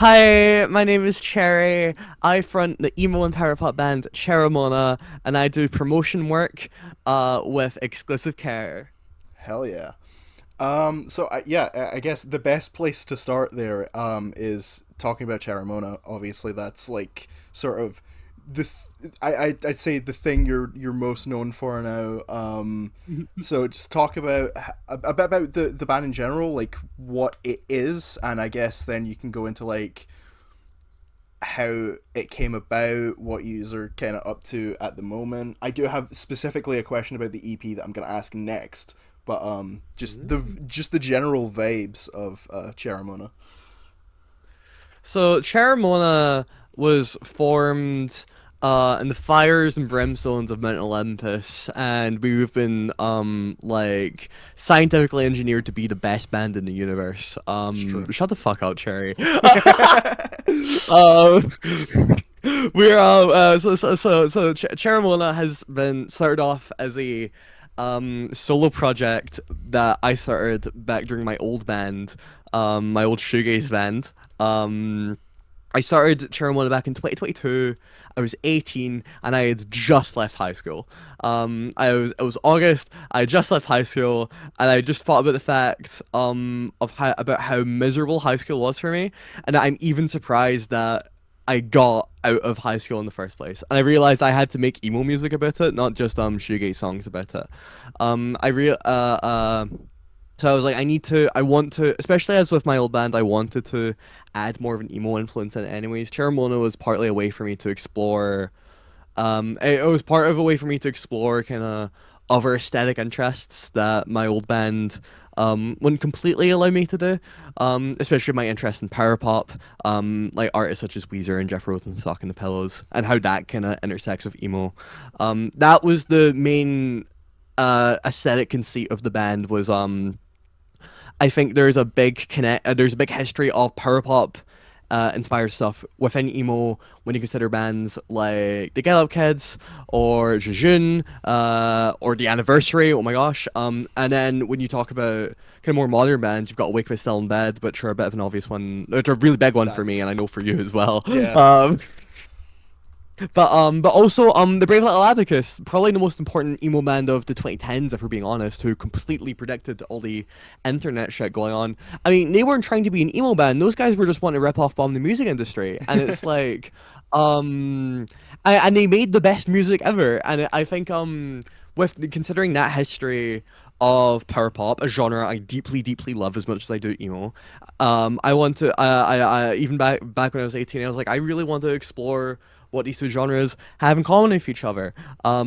Hi, my name is Cherry. I front the emo and power pop band Cheramona, and I do promotion work with exclusive care. Hell yeah. I guess the best place to start there is talking about Cheramona. Obviously, that's like sort of I'd say the thing you're most known for now. So just talk about the band in general, like what it is, and I guess then you can go into like how it came about, what you are kind of up to at the moment. I do have specifically a question about the EP that I'm going to ask next, but just the general vibes of Cheramona. So Cheramona was formed in the fires and brimstones of Mount Olympus, and we've been like scientifically engineered to be the best band in the universe. It's true. Shut the fuck out, Cherry. um, Cheramona has been started off as a solo project that I started back during my old band, my old shoegaze band. I started Cheramona back in 2022. I was 18 and I had just left high school. It was August. I had just left high school and I just thought about the fact of how miserable high school was for me, and I'm even surprised that I got out of high school in the first place. And I realized I had to make emo music about it, not just shoegaze songs about it. I real So I was like, I want to, especially as with my old band, I wanted to add more of an emo influence in it anyways. Cheramona was partly a way for me to explore, it was part of a way for me to explore kind of other aesthetic interests that my old band wouldn't completely allow me to do, especially my interest in power pop, like artists such as Weezer and Jeff Rosenstock and the Pillows, and how that kind of intersects with emo. That was the main aesthetic conceit of the band was I think there's a big history of power pop inspired stuff within emo when you consider bands like the Get Up Kids or Jejun or the Anniversary. Oh my gosh! And then when you talk about kind of more modern bands, you've got Wake Me Still in Bed, which are a bit of an obvious one. It's a really big one for me, and I That's know for you as well. yeah. But also the Brave Little Abacus, probably the most important emo band of the 2010s, if we're being honest, who completely predicted all the internet shit going on. I mean, they weren't trying to be an emo band; those guys were just wanting to rip off bomb the music industry, and it's like, um, and they made the best music ever. And I think with considering that history of power pop, a genre I deeply, deeply love as much as I do emo. I want to. Even back when I was 18, I was like, I really want to explore what these two genres have in common with each other. I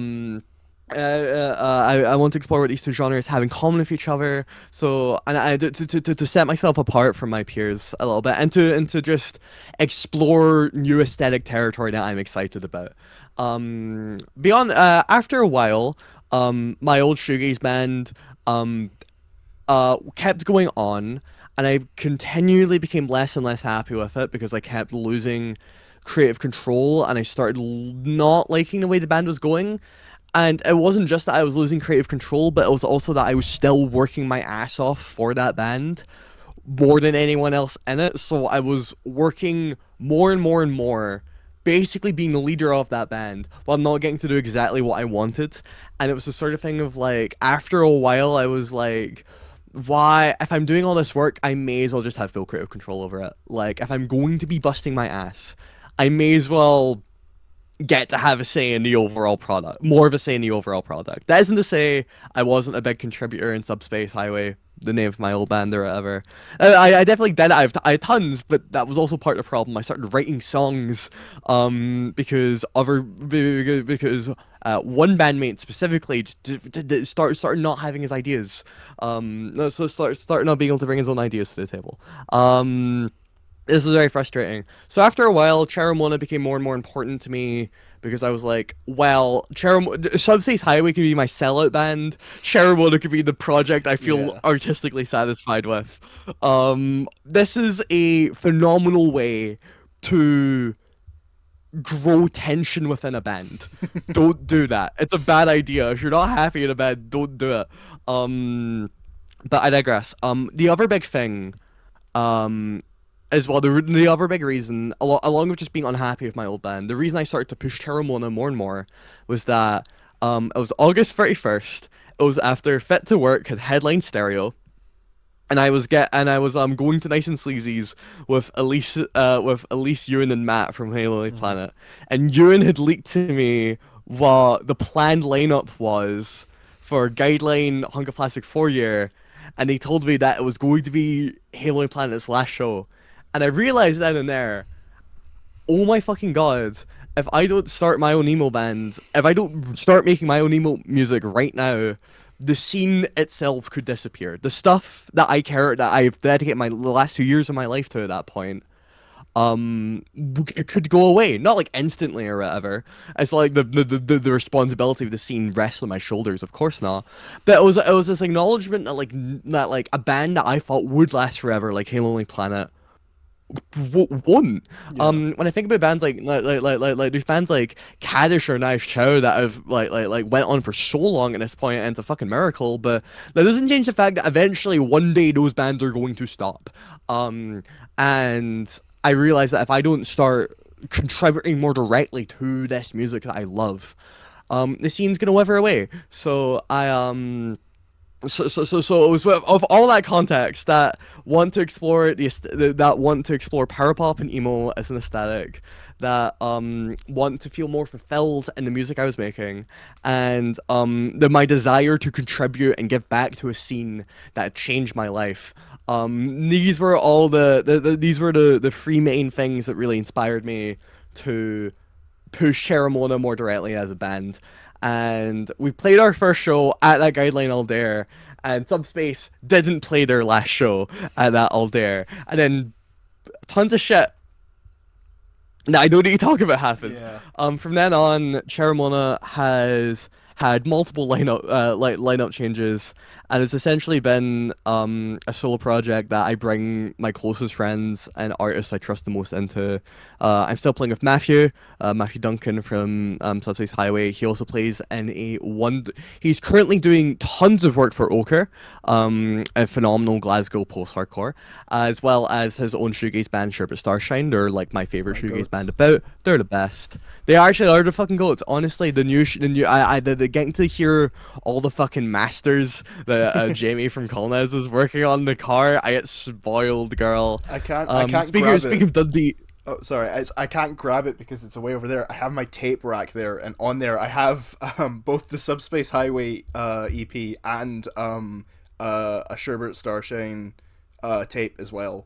want to explore what these two genres have in common with each other. So, and to set myself apart from my peers a little bit, and to just explore new aesthetic territory that I'm excited about. Beyond, after a while, my old shoegaze band, um, kept going on, and I continually became less and less happy with it because I kept losing creative control, and I started not liking the way the band was going. And it wasn't just that I was losing creative control, but it was also that I was still working my ass off for that band more than anyone else in it. So I was working more and more and more, basically being the leader of that band while not getting to do exactly what I wanted. And it was the sort of thing of like, after a while, I was like, why, if I'm doing all this work, I may as well just have full creative control over it. Like, if I'm going to be busting my ass, I may as well get to have a say in the overall product, more of a say in the overall product. That isn't to say I wasn't a big contributor in Subspace Highway, the name of my old band or whatever. I definitely did. I had tons, but that was also part of the problem. I started writing songs, because one bandmate specifically started not having his ideas. No, so started not being able to bring his own ideas to the table. This is very frustrating. So after a while, Cheramona became more and more important to me because I was like, well, Subspace Highway could be my sellout band. Cheramona could be the project I feel Yeah. artistically satisfied with. This is a phenomenal way to grow tension within a band. Don't do that. It's a bad idea. If you're not happy in a band, don't do it. Um, but I digress. The other big thing, um, as well, the other big reason, along with just being unhappy with my old band, the reason I started to push Cheramona more and more was that it was August 31st. It was after Fit to Work had headlined Stereo, and I was going to Nice and Sleazy's with Elise, Ewan, and Matt from Halo Mm-hmm. Planet, and Ewan had leaked to me what the planned lineup was for Guideline Honka Plastic 4 year, and he told me that it was going to be Halo Planet's last show, and I realized then and there, oh my fucking god. If I don't start my own emo band, if I don't start making my own emo music right now, the scene itself could disappear. The stuff that I've dedicated the last 2 years of my life to at that point, it could go away. Not like instantly or whatever. It's like the responsibility of the scene rests on my shoulders. Of course not. But it was this acknowledgement that like a band that I thought would last forever, like Halo Lonely Planet, won. Yeah. When I think about bands like there's bands like Kaddish or Knife Chow that have went on for so long at this point, and it's a fucking miracle. But that doesn't change the fact that eventually one day those bands are going to stop. And I realize that if I don't start contributing more directly to this music that I love, the scene's gonna wither away. So it was of all that context that want to explore that want to explore power pop and emo as an aesthetic, that want to feel more fulfilled in the music I was making, and my desire to contribute and give back to a scene that changed my life. These were all these were the three main things that really inspired me to push Cheramona more directly as a band. And we played our first show at that Guideline All Dare, and Subspace didn't play their last show at that All Dare. And then tons of shit that I don't need to talk about happened. Yeah. From then on, Cheramona has had multiple lineup changes, and it's essentially been a solo project that I bring my closest friends and artists I trust the most into. I'm still playing with Matthew Duncan from Subspace Highway. He also plays in a one. He's currently doing tons of work for Ochre, a phenomenal Glasgow post-hardcore, as well as his own shoegaze band Sherbet Starshine. They're like my favorite My shoegaze band goats. about. They're the best. They actually are the fucking goats. Honestly, the getting to hear all the fucking masters that Jamie from Colnez is working on in the car. I get spoiled, girl. I can't Speaking grab speaking it. of Dundee, Oh, sorry. I can't grab it because it's away over there. I have my tape rack there, and on there I have both the Subspace Highway EP and a Sherbert Starshine tape as well.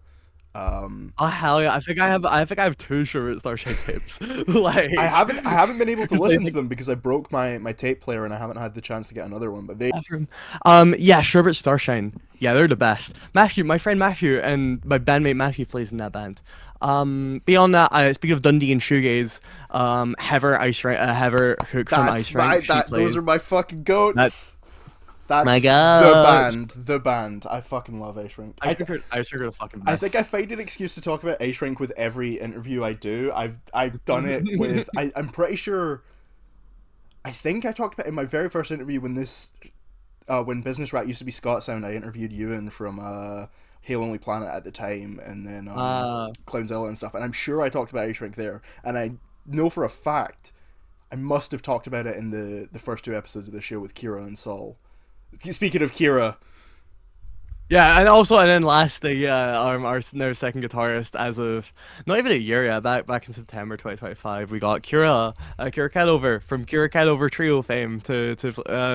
Um, oh hell yeah! I think I have two Sherbet Starshine tapes. I haven't been able to 'Cause they listen to like them because I broke my tape player and I haven't had the chance to get another one. But they bathroom. Yeah, Sherbet Starshine. Yeah, they're the best. Matthew, my friend Matthew, and my bandmate Matthew plays in that band. Beyond that, speaking of Dundee and shoegaze, Heather Hook from that's Ice my Rink, she that those plays. are my fucking That goats. my That's the god. band, the band. I fucking love Ice Rink. Ice Rink are the fucking I think best. I find an excuse to talk about Ice Rink with every interview I do. I've done it with I'm pretty sure I think I talked about it in my very first interview when Business Rat used to be Scott Sound. I interviewed Ewan from Halo Only Planet at the time, and then uh, Clownzilla and stuff. And I'm sure I talked about Ice Rink there, and I know for a fact I must have talked about it in the first two episodes of the show with Kira and Saul. Speaking of Kira, Yeah, and then lastly, yeah, their second guitarist as of not even a year, yeah, back in September 2025, we got Kira Cadover from Kira Cadover Trio fame to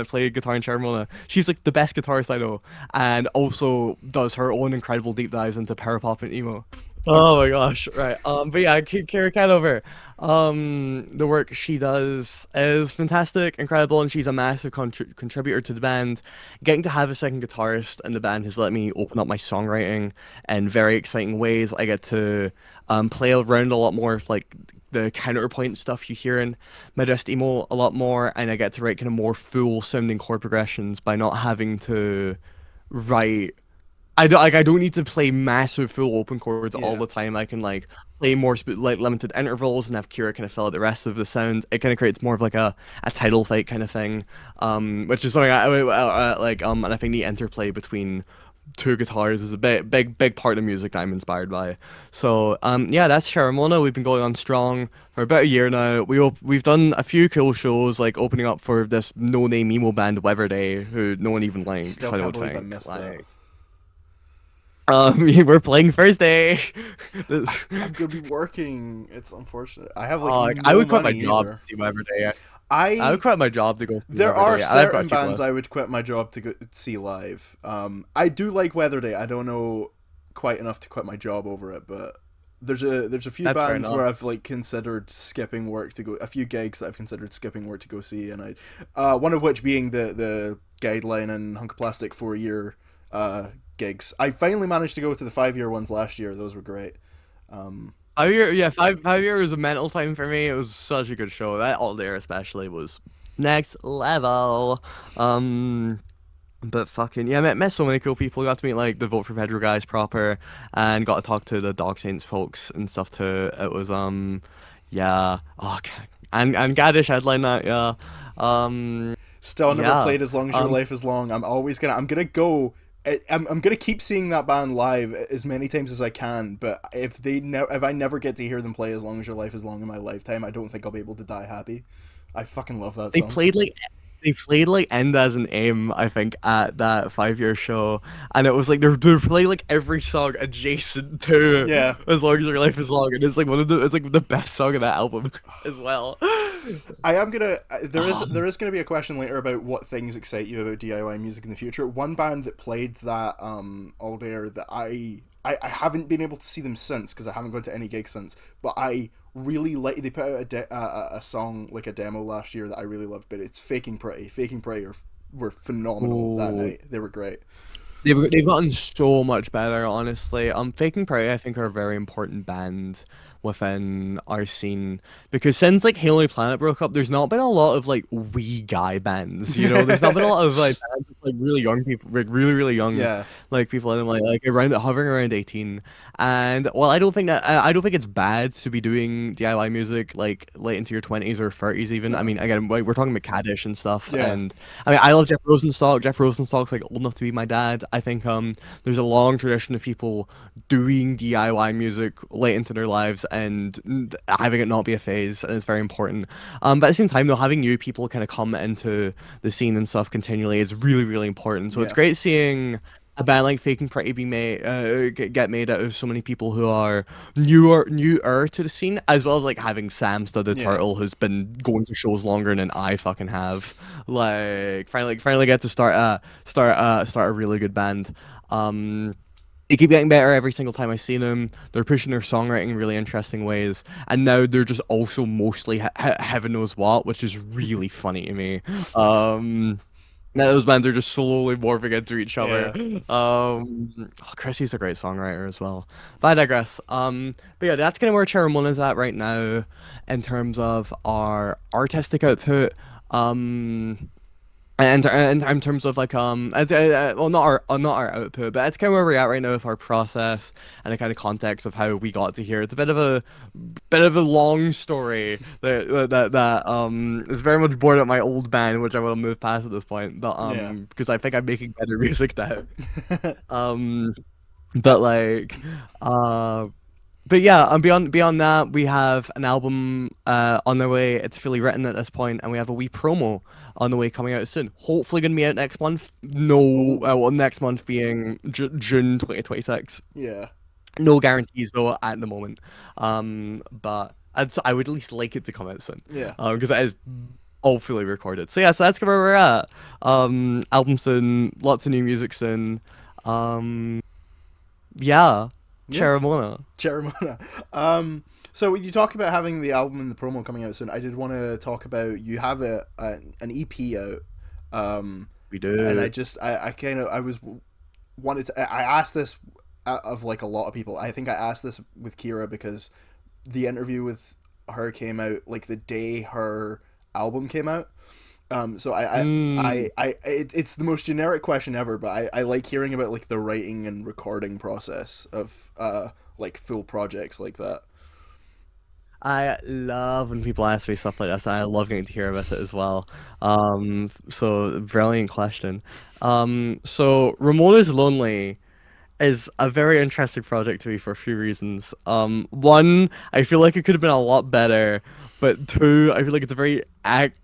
play guitar in Cheramona. She's like the best guitarist I know, and also does her own incredible deep dives into power pop and emo. Oh my gosh, right. But yeah, Kira Cadover. The work she does is fantastic, incredible, and she's a massive contributor to the band. Getting to have a second guitarist in the band has let me open up my songwriting in very exciting ways. I get to play around a lot more with like the counterpoint stuff you hear in Midwest emo a lot more, and I get to write kind of more full sounding chord progressions by not having to write. I don't need to play massive full open chords all yeah, the time. I can like play more limited intervals and have Kira kind of fill out the rest of the sound. It kind of creates more of like a title fight kind of thing, which is something and I think the interplay between two guitars is a big part of music that I'm inspired by. So yeah, that's Cheramona. We've been going on strong for about a year now. We've done a few cool shows like opening up for this no name emo band Weather Day, who no one even likes. Still I can't don't believe I think missed that. like. We're playing Thursday. This- I'm gonna be working. It's unfortunate. I have like like I no would quit my money job either. to see Weather Day. I would I quit my job to go see There Weather are Day. I've got certain a cheap bands list. I would quit my job to go see live. I do like Weather Day. I don't know quite enough to quit my job over it, but there's a few That's fair bands enough. where I've like considered skipping work to go. A few gigs that I've considered skipping work to go see, and one of which being the Guideline and Hunk of Plastic 4 year gigs. I finally managed to go to the 5 year ones last year. Those were great. Um, 5 year, yeah, five year was a mental time for me. It was such a good show. That all there especially was next level. Um, but fucking yeah, met so many cool people. Got to meet like the Vote for Pedro guys proper, and got to talk to the Dog Saints folks and stuff too. It was yeah. Oh, and Gadish headline that, yeah. Um, Still never yeah. played As Long as Your Um, Life is Long. I'm gonna go. I'm gonna keep seeing that band live as many times as I can. But if I never get to hear them play As Long as Your Life is Long in my lifetime, I don't think I'll be able to die happy. I fucking love that They song. played like they played like End as an Aim, I think, at that 5 year show, and it was like they're playing like every song adjacent to Yeah, As Long as Your Life is Long, and it's like it's like the best song of that album as well. I am gonna. There Um, is gonna be a question later about what things excite you about DIY music in the future. One band that played that all there that I haven't been able to see them since because I haven't gone to any gigs since. But I really like. They put out a song like a demo last year that I really loved. But it's Faking Pretty. Faking Pretty were phenomenal that oh, night. They were great. they've gotten so much better, honestly. Faking Pride, I think, are a very important band within our scene because since like Halo Planet broke up, there's not been a lot of like wee guy bands. You know, there's not been a lot of like bands with like really young people, like really young, Yeah, like people in like around hovering around 18. And well, I don't think it's bad to be doing DIY music like late into your 20s or 30s even. I no, mean, again, like, we're talking about Kaddish and stuff, yeah, and I mean, I love Jeff Rosenstock. Jeff Rosenstock's like old enough to be my dad. I think there's a long tradition of people doing DIY music late into their lives and having it not be a phase, and it's very important. But at the same time, though, having new people kind of come into the scene and stuff continually is really important. So it's yeah, great seeing a band like Faking Pretty be made, get made out of so many people who are newer to the scene, as well as like having Sam Studded yeah, Turtle, who's been going to shows longer than I fucking have. Like finally get to start a really good band. Um, they keep getting better every single time I see them. They're pushing their songwriting in really interesting ways, and now they're just also mostly heaven knows what, which is really funny to me. Um, Now those bands are just slowly morphing into each other. yeah. Chrissy's a great songwriter as well. But I digress. But yeah, that's kind of where Cheramona's at right now in terms of our artistic output. Um, and in terms of like well not our output, but that's kind of where we're at right now with our process and the kind of context of how we got to here. It's a bit of a long story that is very much born at my old band, which I will move past at this point. But Yeah. because I think I'm making better music now. Um, but like uh but yeah, and beyond that, we have an album on the way. It's fully written at this point, and we have a wee promo on the way coming out soon. Hopefully, gonna be out next month. No, Oh, well, next month being June 2026. yeah, No guarantees though at the moment. But I would at least like it to come out soon. yeah, Because that is all fully recorded. So yeah, so that's where we're at. Album soon, lots of new music soon. Um, yeah, yeah. Cheramona. Cheramona. So you talk about having the album and the promo coming out soon. I did want to talk about you have an EP out. Um, We and do. I kind of I was wanted to I asked this of like a lot of people. I think I asked this with Kira because the interview with her came out like the day her album came out. So Mm, it's the most generic question ever, but I like hearing about like the writing and recording process of like full projects like that. I love when people ask me stuff like this, and I love getting to hear about it as well. So brilliant question. So Ramona's Lonely is a very interesting project to me for a few reasons. One, I feel like it could have been a lot better, but two, I feel like it's a very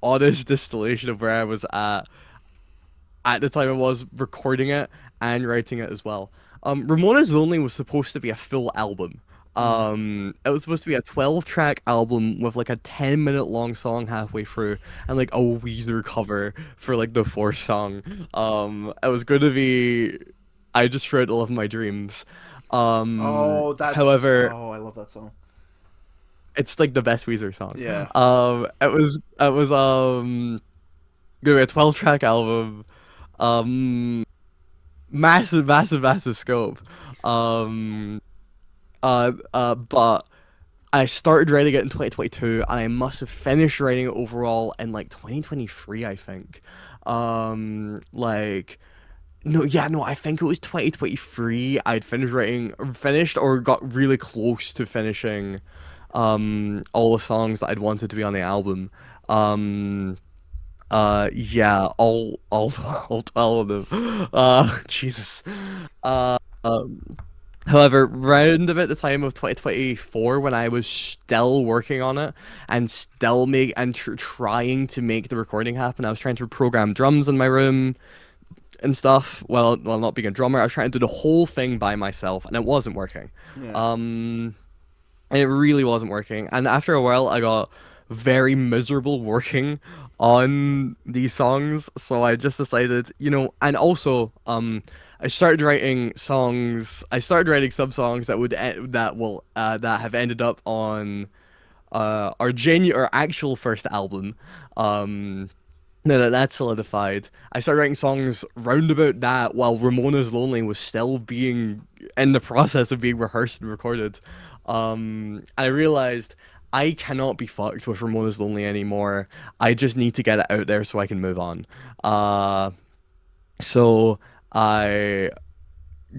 honest distillation of where I was at the time I was recording it and writing it as well. Ramona's Lonely was supposed to be a full album. Mm. It was supposed to be a 12-track album with like a 10-minute long song halfway through and like a Weezer cover for like the fourth song. It was going to be I Just Wrote the Love of My Dreams. Oh, that's However, oh, I love that song. it's like the best Weezer song. Yeah. It was gonna be a 12-track album. Um massive scope. Um, but I started writing it in 2022, and I must have finished writing it overall in like 2023, I think. Like no, yeah, no, I think it was 2023. I'd finished or got really close to finishing, all the songs that I'd wanted to be on the album. Um, yeah, all 12 of them. Jesus. Um, However, round about the time of 2024, when I was still working on it and still trying to make the recording happen, I was trying to program drums in my room and stuff. Well, not being a drummer, I was trying to do the whole thing by myself, and it wasn't working. Yeah. Um, and it really wasn't working. And after a while, I got very miserable working on these songs, so I just decided, and also, I started writing songs. I started writing some songs that have ended up on our actual first album. Um, no, that's solidified. I started writing songs round about that while Ramona's Lonely was still being in the process of being rehearsed and recorded. And I realized I cannot be fucked with Ramona's Lonely anymore. I just need to get it out there so I can move on. Uh, so I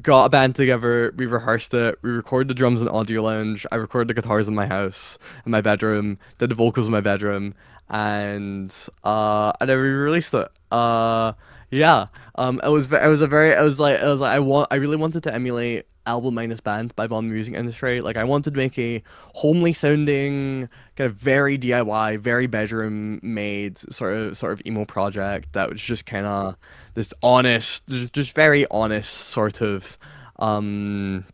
got a band together. We rehearsed it. We recorded the drums in Audio Lounge. I recorded the guitars in my house, in my bedroom. Did the vocals in my bedroom, and then we released it. Yeah. It was like I really wanted to emulate Album Minus Band by Bond Music Industry. Like I wanted to make a homely sounding, kind of very DIY, very bedroom made sort of emo project that was just kind of this honest, just very honest sort of um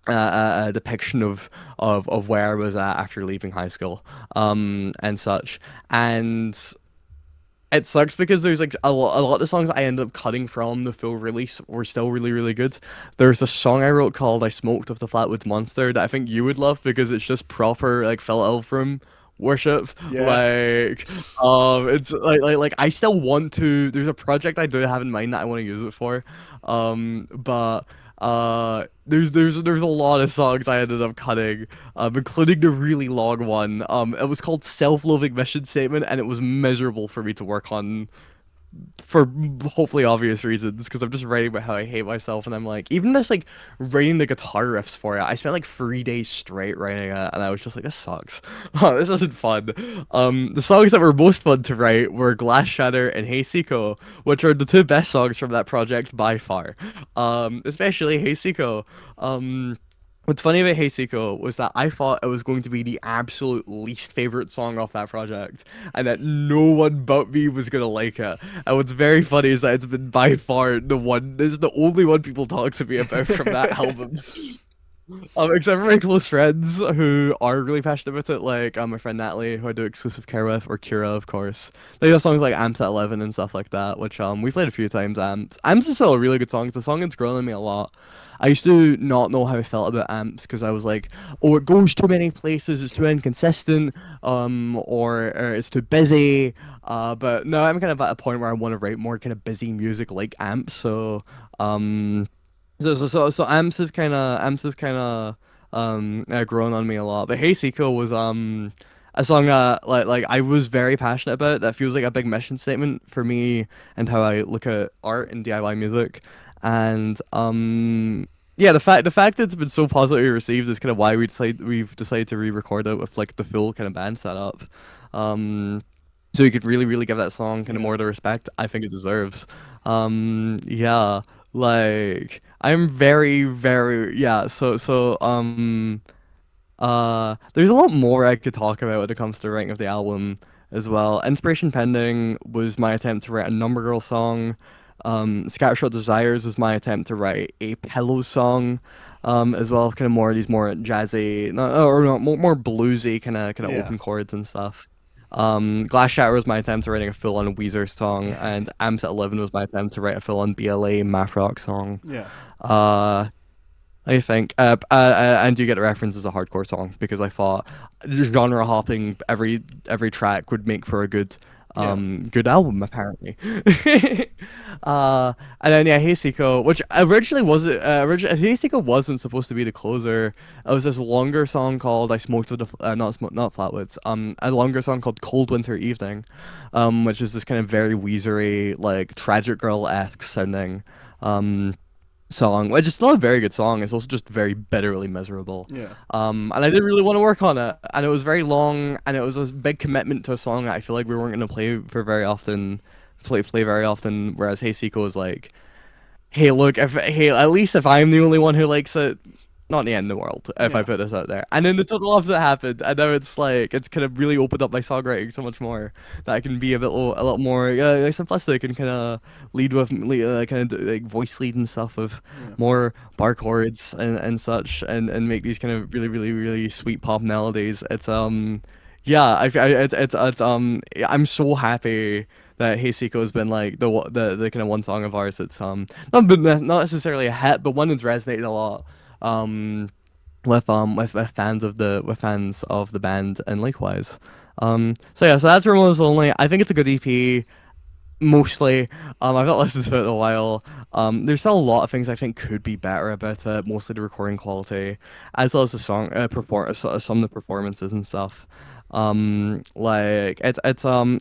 depiction of where I was at after leaving high school, and such. And it sucks because there's like a lot of the songs I ended up cutting from the full release were still really, really good. There's a song I wrote called I Smoked with the Flatwoods Monster that I think you would love because it's just proper like Phil Elfram worship. Yeah. Like, it's like I still want to. There's a project I do have in mind that I want to use it for. But there's a lot of songs I ended up cutting, including the really long one. It was called Self-Loathing Mission Statement, and it was miserable for me to work on for hopefully obvious reasons because I'm just writing about how I hate myself, and I'm like, even just like writing the guitar riffs for it, I spent like 3 days straight writing it, and I was just like, this sucks. This isn't fun. The songs that were most fun to write were Glass Shatter and Hey Siko, which are the two best songs from that project by far. Especially Hey Siko. What's funny about Hey Siko was that I thought it was going to be the absolute least favorite song off that project, and that no one but me was gonna like it. And what's very funny is that it's been by far the one. This is the only one people talk to me about from that album. Except for my close friends who are really passionate about it, like my friend Natalie, who I do exclusive care with, or Kira, of course. They have songs like Amps at 11 and stuff like that, which we played a few times. Amps is still a really good song. It's a song that's grown on me a lot. I used to not know how I felt about Amps because I was like, oh, it goes too many places, it's too inconsistent, or it's too busy. But no, I'm kind of at a point where I want to write more kind of busy music like Amps. Um. So Amps is kind of grown on me a lot. But Hey Siko was a song that like I was very passionate about. That feels like a big mission statement for me and how I look at art and DIY music. And yeah, the fact that it's been so positively received is kind of why we've decided to re-record it with like the full kind of band setup. Um, so you could really, really give that song kind of Yeah, more the respect I think it deserves. Yeah, like I'm very, very yeah. There's a lot more I could talk about when it comes to the writing of the album as well. Inspiration Pending was my attempt to write a Number Girl song. Scattershot Desires was my attempt to write a Pillow song, as well, kind of more these more jazzy, no, or no, more bluesy kind of yeah, open chords and stuff. Glass Shatter was my attempt to writing a full-on Weezer song, and Amps at 11 was my attempt to write a full-on BLA math rock song. yeah, Uh, I think, and you get the reference as a hardcore song because I thought genre hopping every track would make for a yeah, good album apparently. And then yeah, Hey Siko, which originally wasn't Hey Siko wasn't supposed to be the closer. It was this longer song called I Smoked with the not Flatwoods, a longer song called Cold Winter Evening, which is this kind of very Weezery like tragic girl esque sounding. Um, Song, which is still a very good song. It's also just very bitterly miserable. yeah, And I didn't really want to work on it, and it was very long, and it was a big commitment to a song that I feel like we weren't going to play very often. Whereas Hey Siko was like, hey, look, if hey, at least if I'm the only one who likes it, not the end of the world if I yeah, put this out there. And then the total opposite happened, and now it's like it's kind of really opened up my songwriting so much more that I can be a lot more like simplistic and kind of lead with kind of like voice lead and stuff with yeah, more bar chords and such, and make these kind of really really really sweet pop melodies. Yeah, yeah, I'm so happy that Hey Siko has been like the kind of one song of ours that's not necessarily a hit, but one that's resonated a lot um with fans of the band and likewise. So yeah, so that's Ramones Only. I think it's a good EP mostly. I've not listened to it in a while. There's still a lot of things I think could be better about it, mostly the recording quality, as well as the song some of the performances and stuff. Like it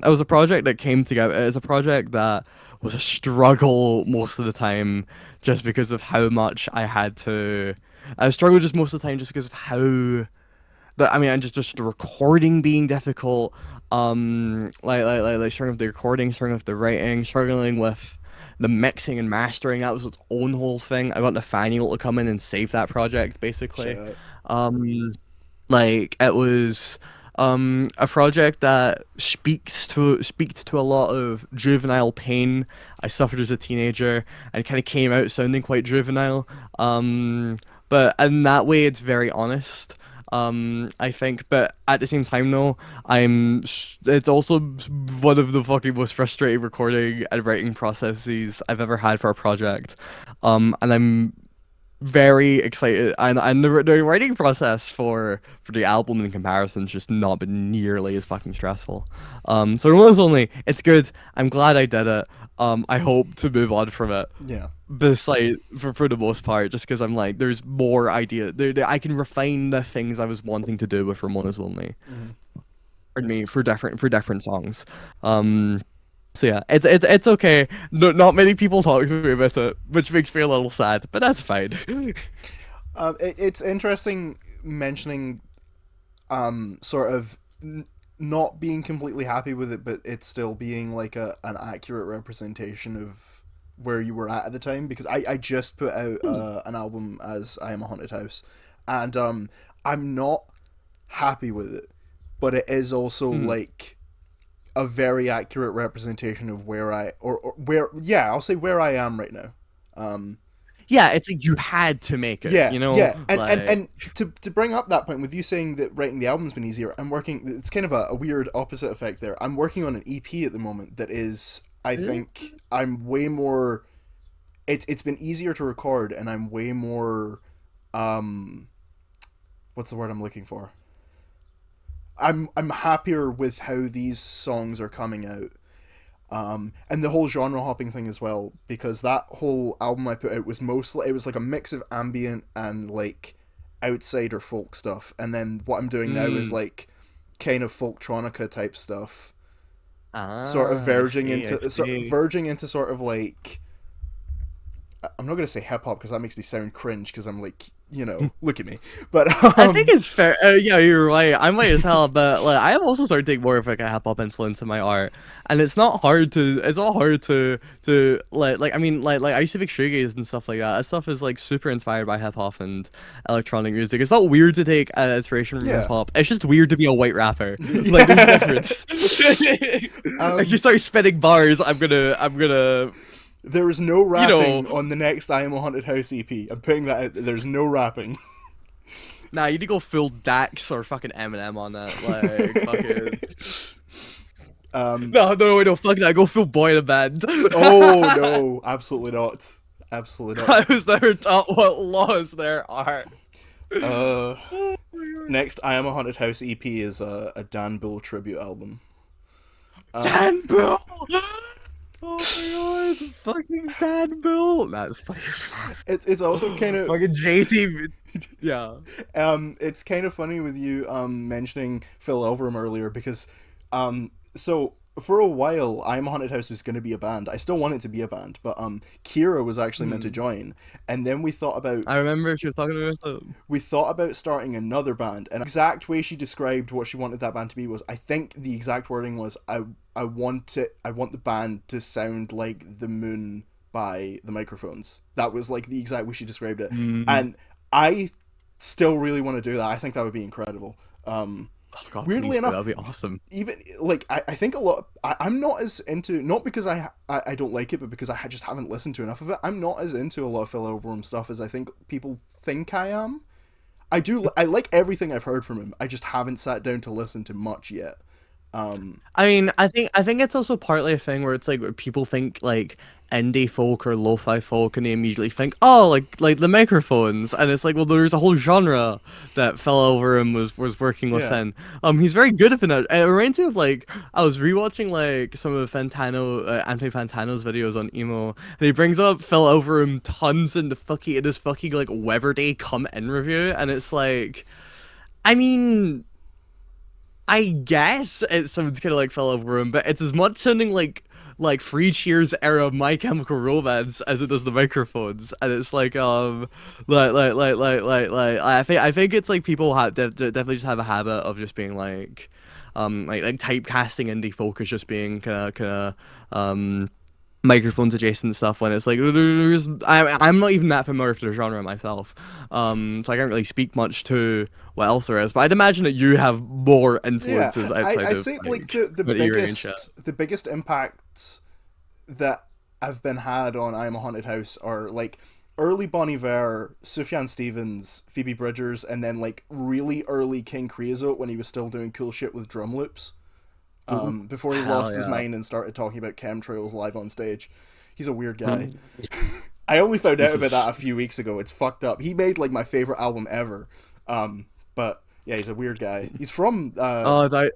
was a project that came together. It's a project that was a struggle most of the time, just because of how much I had to. I struggled just most of the time just because of how but I mean, and just the recording being difficult, like struggling with the recording, struggling with the writing, struggling with the mixing and mastering. That was its own whole thing. I got Nathaniel to come in and save that project, basically. shout out. Um, like it was a project that speaks to a lot of juvenile pain I suffered as a teenager and kind of came out sounding quite juvenile. Um, but in that way, it's very honest. I think, but at the same time, though, it's also one of the fucking most frustrating recording and writing processes I've ever had for a project. And I'm very excited, and the writing process for the album in comparison has just not been nearly as fucking stressful. So Ramones Only, it's good. I'm glad I did it. I hope to move on from it. Yeah, Beside for the most part, just because I'm like, there's more idea I can refine the things I was wanting to do with Ramones Only. hmm, Pardon me for different songs. Um, so yeah, it's okay. No, not many people talk to me about it, which makes me a little sad, but that's fine. it's interesting mentioning sort of not being completely happy with it, but it still being like an accurate representation of where you were at the time. Because I just put out an album as I Am a Haunted House, and I'm not happy with it, but it is also Mm. like a very accurate representation of where or where yeah, I'll say where I am right now. Um, Yeah, it's like you had to make it, yeah, you know? yeah, and Like, to bring up that point with you saying that writing the album's been easier, I'm working. It's kind of a weird opposite effect there. I'm working on an EP at the moment that is, I think, I'm way more. It's been easier to record, and I'm way more. Um, what's the word I'm looking for? I'm happier with how these songs are coming out. And the whole genre hopping thing as well, because that whole album I put out was mostly it was like a mix of ambient and like outsider folk stuff, and then what I'm doing now is mm, like kind of folktronica type stuff, sort of I see, I see. verging into sort of like I'm not gonna say hip hop because that makes me sound cringe because I'm like, look at me. But I think it's fair. Yeah, you're right. I might as hell, but like I have also started to take more of like a hip hop influence in my art, and it's not hard to. It's not hard to like. I mean, like I used to make shoegaze and stuff like that. That stuff is like super inspired by hip hop and electronic music. It's not weird to take inspiration from hip yeah, hop. It's just weird to be a white rapper. Like there's a yeah. difference. If you um, start spitting bars, I'm gonna, there is no you know. rapping on the next I Am a Haunted House EP. I'm putting that out. There's no rapping. Nah, you need to go full Dax or fucking Eminem on that. Like fucking. um, No, wait, no, fuck that. Go full boy in a band. oh no, absolutely not. Absolutely not. I was never taught what laws there are. Uh, Oh my god. next I Am a Haunted House EP is a Dan Bull tribute album. Um, Dan Bill! Oh my god, fucking Dan Bill! That's funny. it's also kind of Fucking JT. Yeah. it's kind of funny with you mentioning Phil Elverum earlier because so for a while I'm a Haunted House was going to be a band. I still want it to be a band, but Kira was actually meant to Hmm. join, and then I remember she was talking to us. we thought about starting another band, and the exact way she described what she wanted that band to be was, I think the exact wording was, I want the band to sound like the moon by the Microphones. That was like the exact way she described it, Mm. and I still really want to do that. I think that would be incredible. Oh god, Weirdly please do. enough, That'd be awesome. even like I think a lot. I'm not as into, not because I don't like it, but because I just haven't listened to enough of it. I'm not as into a lot of Phil Overham stuff as I think people think I am. I like everything I've heard from him. I just haven't sat down to listen to much yet. Um, I mean, I think it's also partly a thing where it's like where people think like indie folk or lo-fi folk, and they immediately think, oh, like the Microphones, and it's like, well, there's a whole genre that fell over and was working yeah, within. He's very good at it. It reminds me of like I was rewatching like some of Fantano, Anthony Fantano's videos on emo, and he brings up Phil Overham tons in his fucking like Weather Day Come In review, and it's like, I mean. I guess it sounds kind of like Fell Over Room, but it's as much sounding like Free Cheers era My Chemical Romance as it does the Microphones, and it's like I think it's like people definitely just have a habit of just being like typecasting indie folk as just being kind of Microphones adjacent stuff when it's like I'm not even that familiar with the genre myself, so I can't really speak much to what else there is, but I'd imagine that you have more yeah. influences outside I'd of say like like what eerie and shit. the biggest impacts that have been had on I Am a Haunted House are like early Bon Iver, Sufjan Stevens, Phoebe Bridgers, and then like really early King Creosote when he was still doing cool shit with drum loops. Ooh, Before he hell lost his yeah. mind and started talking about chemtrails live on stage. He's a weird guy. I only found out about that Jesus. a few weeks ago. It's fucked up. He made like my favorite album ever. But yeah, he's a weird guy. He's from Oh, have Fife.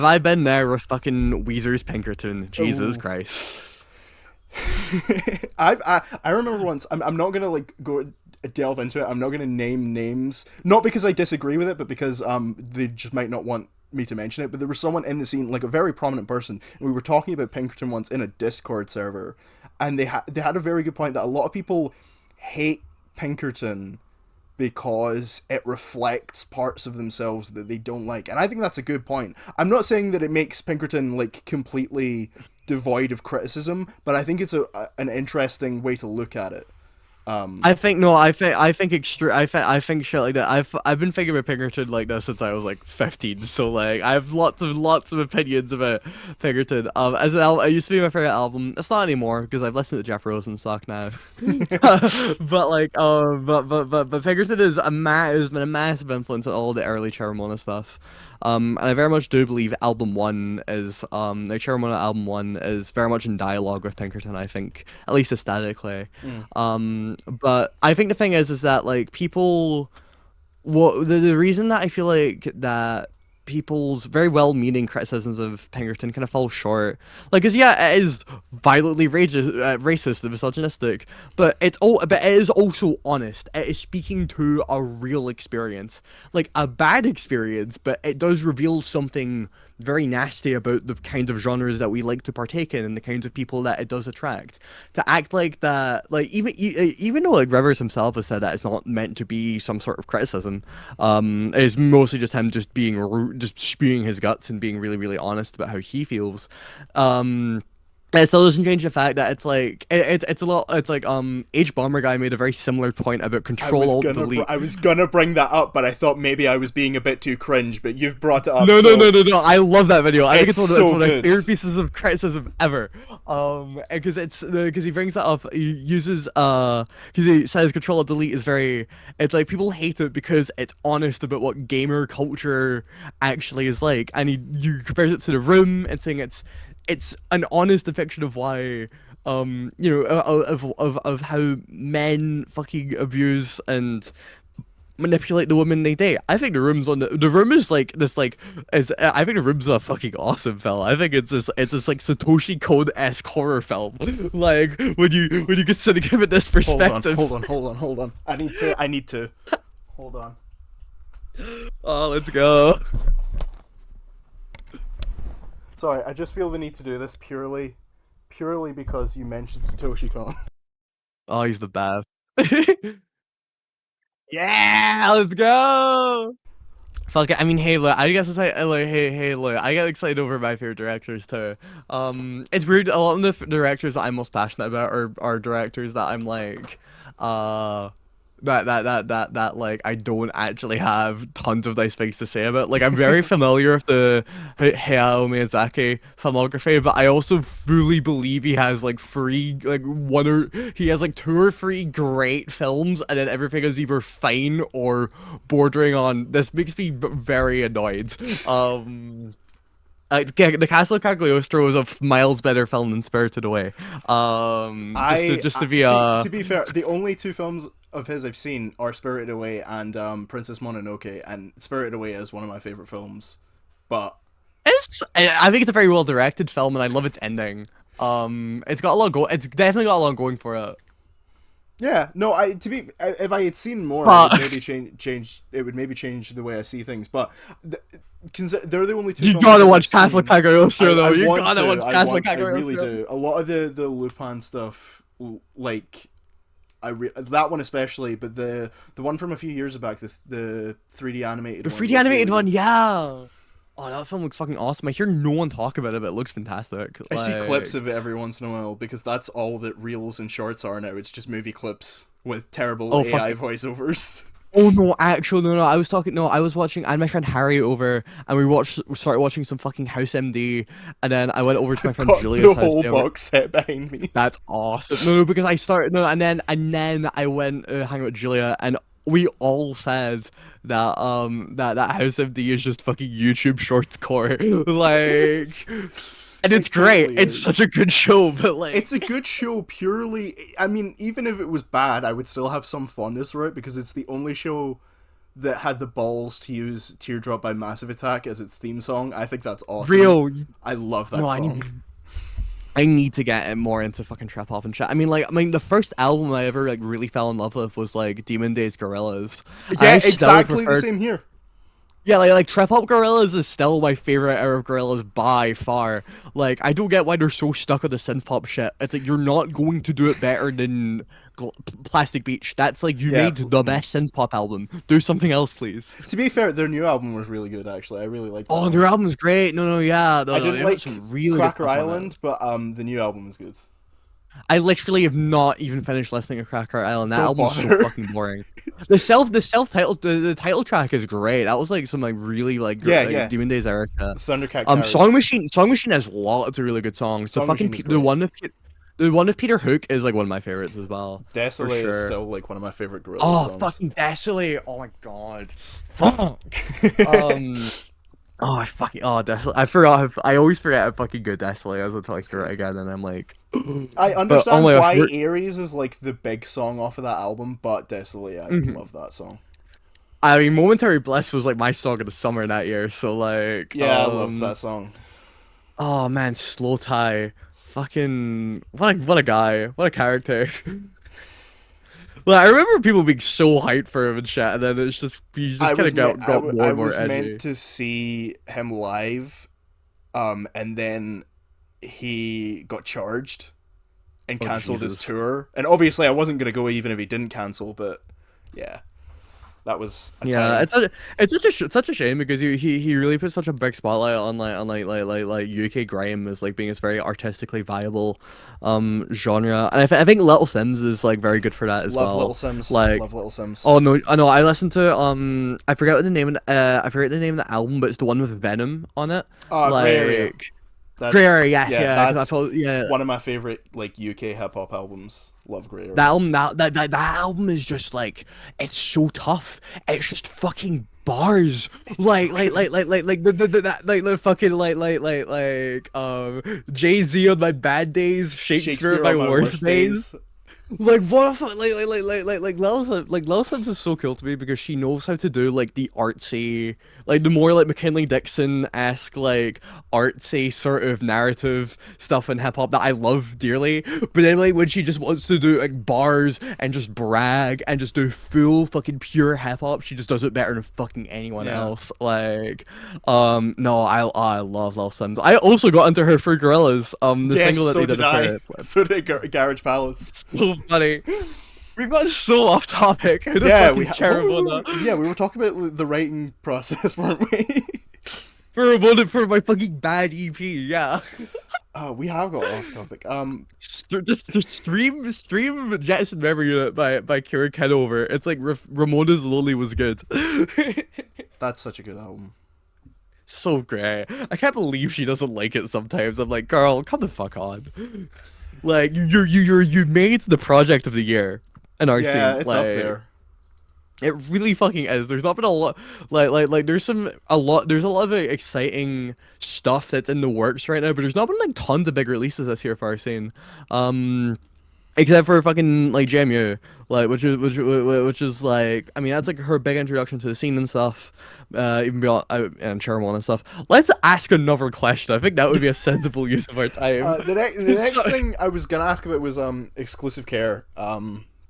I been there with fucking Weezer's Pinkerton? Jesus Oh. Christ. I remember once. I'm not gonna like go delve into it. I'm not gonna name names, not because I disagree with it, but because they just might not want me to mention it. But there was someone in the scene, like a very prominent person, and we were talking about Pinkerton once in a Discord server, and they had a very good point that a lot of people hate Pinkerton because it reflects parts of themselves that they don't like. And I think that's a good point. I'm not saying that it makes Pinkerton like completely devoid of criticism, but I think it's an interesting way to look at it. Um, I think no, I think shit like that. I've been thinking about Pinkerton like this since I was like 15. So like I have lots of opinions about Pinkerton. As an album, it used to be my favorite album. It's not anymore because I've listened to Jeff Rosenstock now. But like but Pinkerton is has been a massive influence on all the early Cheramona stuff. And I very much do believe album one is the Cheramona album one is very much in dialogue with Pinkerton. I think at least aesthetically. mm, But I think the thing is that like people, what the reason that I feel like that. people's very well-meaning criticisms of Pinkerton kind of fall short. Like, cause yeah, it is violently racist and misogynistic, but it is also honest. It is speaking to a real experience, like a bad experience, but it does reveal something very nasty about the kinds of genres that we like to partake in and the kinds of people that it does attract. To act like that, like even though like Rivers himself has said that it's not meant to be some sort of criticism, it's mostly just him just being just spewing his guts and being really really honest about how he feels. Um, it still doesn't change the fact that it's like it's a lot. It's like H Bomber guy made a very similar point about Control Alt Delete. I was gonna bring that up, but I thought maybe I was being a bit too cringe. But you've brought it up, No, no, so no, no, no. I love that video. I think it's it's so one of my good. favorite pieces of criticism ever. Because it's because he brings that up. He uses because he says Control Alt Delete is very. It's like people hate it because it's honest about what gamer culture actually is like, and he you compares it to The Room and saying it's an honest depiction of why of how men fucking abuse and manipulate the women they date. I think the room is like this like is I think the room's a fucking awesome film. I think it's this like Satoshi Kon-esque horror film. Like when you consider give it this perspective. Hold on. I need to. Hold on. Oh, let's go. Sorry, I just feel the need to do this purely because you mentioned Satoshi Kon. Oh, he's the best. Yeah, let's go. Fuck it. I mean, hey, look, I guess it's like, hey, look, I get excited over my favorite directors too. It's weird. A lot of the directors that I'm most passionate about are directors that I'm like, uh, that like I don't actually have tons of nice things to say about. Like I'm very familiar with the Hayao Miyazaki filmography, but I also fully believe he has like he has like two or three great films, and then everything is either fine or bordering on. This makes me very annoyed. The Castle of Cagliostro was a miles better film than Spirited Away. Just to be See. To be fair, the only two films of his I've seen are Spirited Away and Princess Mononoke, and Spirited Away is one of my favorite films. But I think it's a very well directed film, and I love its ending. It's definitely got a lot going for it. yeah, no, if I had seen more, it But would maybe change. It would maybe change the way I see things. But they're the only two you films gotta I've watch Castle seen. of Cagliostro, though. You Want gotta to. watch Castle of I really Cagliostro. do. A lot of the Lupin stuff, like that one especially, but the one from a few years back, the 3D animated The one 3D looks animated really one, good. yeah. Oh, that film looks fucking awesome. I hear no one talk about it, but it looks fantastic. I see clips Like, of it every once in a while because that's all that reels and shorts are now. It's just movie clips with terrible oh fuck. AI voiceovers. Oh no, actually, no, no. I was talking. No, I was watching. I had my friend Harry over, and we started watching some fucking House MD, and then I went over to my I've friend got Julia's the house. whole box set behind me. That's awesome. No, no, because I started no, and then I went hang out with Julia, and we all said that that House of D is just fucking YouTube Shorts core, like, and it's It great. totally It's such is. a good show, but like, It's a good show purely. I mean, even if it was bad, I would still have some fondness for it because it's the only show that had the balls to use Teardrop by Massive Attack as its theme song. I think that's awesome. real. I love No, that song. I need to get more into fucking trip hop and shit. I mean, the first album I ever like really fell in love with was like Demon Days Gorillas. And Yeah, I still would exactly the prefer same here. Yeah, like Trip Hop Gorillas is still my favorite era of Gorillas by far. Like, I don't get why they're so stuck on the synth pop shit. It's like you're not going to do it better than Plastic Beach. That's like you Yeah. made the best synth pop album. Do something else, please. To be fair, their new album was really good. Actually, I really liked that Oh, one. their album is great. No, no, yeah, I no, didn't they have like some really good Cracker stuff on it. Island, but the new album is good. I literally have not even finished listening to Cracker Island. That Don't album's so bother. fucking boring. The title track is great. That was like some like really Yeah, like yeah. Demon Days era shit. Thundercat Carriage. Song Machine has lots of really good songs. Song Machine is The great. one the one with Peter Hook is like one of my favorites as well, for Desolate is sure. still like one of my favorite Gorillaz Oh, songs. fucking Desolate. Oh my god. Fuck. Um. Oh, Desolate. I forgot. I always forget how fucking good Desolate is until I It's hear it great. again, and I'm like, I but oh understand my why gosh, Aries is like the big song off of that album, but Desolate, I we're, love that song. I mean, Momentary Bliss was like my song of the summer that year. So like, Yeah, I loved that song. oh man, Slow Tie, fucking what a guy, what a character. Like I remember people being so hyped for him and shit, and then it's just he just kind of got more I and more was meant edgy. to see him live, and then he got charged and Oh cancelled his Jesus. tour. And obviously, I wasn't gonna go even if he didn't cancel. But yeah, that was a Yeah, time. it's such a shame because he really put such a big spotlight on like UK grime as like being this very artistically viable genre, and I think Little Sims is like very good for that as Love Little well. Sims. Like, Love Little Sims. oh no, I know I listened to I forget what the name of I forget the name of the album, but it's the one with Venom on it. Gray Area. Like Gray That's Area, yes, yeah. yeah, because I That's felt yeah. one of my favorite like UK hip hop albums. Love Gray That Area. album, that album is just like it's so tough. It's just fucking bars. It's so good. That like the fucking Jay-Z on my bad days, Shakespeare on Shakespeare my on my worst worst days. days. Like what if Lil Sims is so cool to me because she knows how to do like the artsy, like the more like McKinley Dixon-esque like artsy sort of narrative stuff in hip hop that I love dearly. But then like when she just wants to do like bars and just brag and just do full fucking pure hip hop, she just does it better than fucking anyone Yeah. else. Like no, I love Lil Sims. I also got into her for Gorillas, the Yes, single that so they did did of I. her. So did Garage Palace. So funny. We've got so off topic. Who the Yeah, fuck is Cheramona? yeah, we were talking about the writing process, weren't we? For a moment for my fucking bad EP, yeah. We have got off topic. Just stream Jetson Memory Unit by Kira Kenover. It's like Ramona's Lonely was good. That's such a good album. So great. I can't believe she doesn't like it sometimes. I'm like, girl, come the fuck on. Like you made the project of the year in our Yeah, scene. it's up Like there. it really fucking is. There's not been a lot, there's a lot of exciting stuff that's in the works right now, but there's not been like tons of big releases this year for our scene. Um, except for fucking like JMU, like which is like I mean that's like her big introduction to the scene and stuff. Even beyond and Cheramona and stuff. Let's ask another question. I think that would be a sensible use of our time. The So, next thing I was gonna ask about was exclusive care.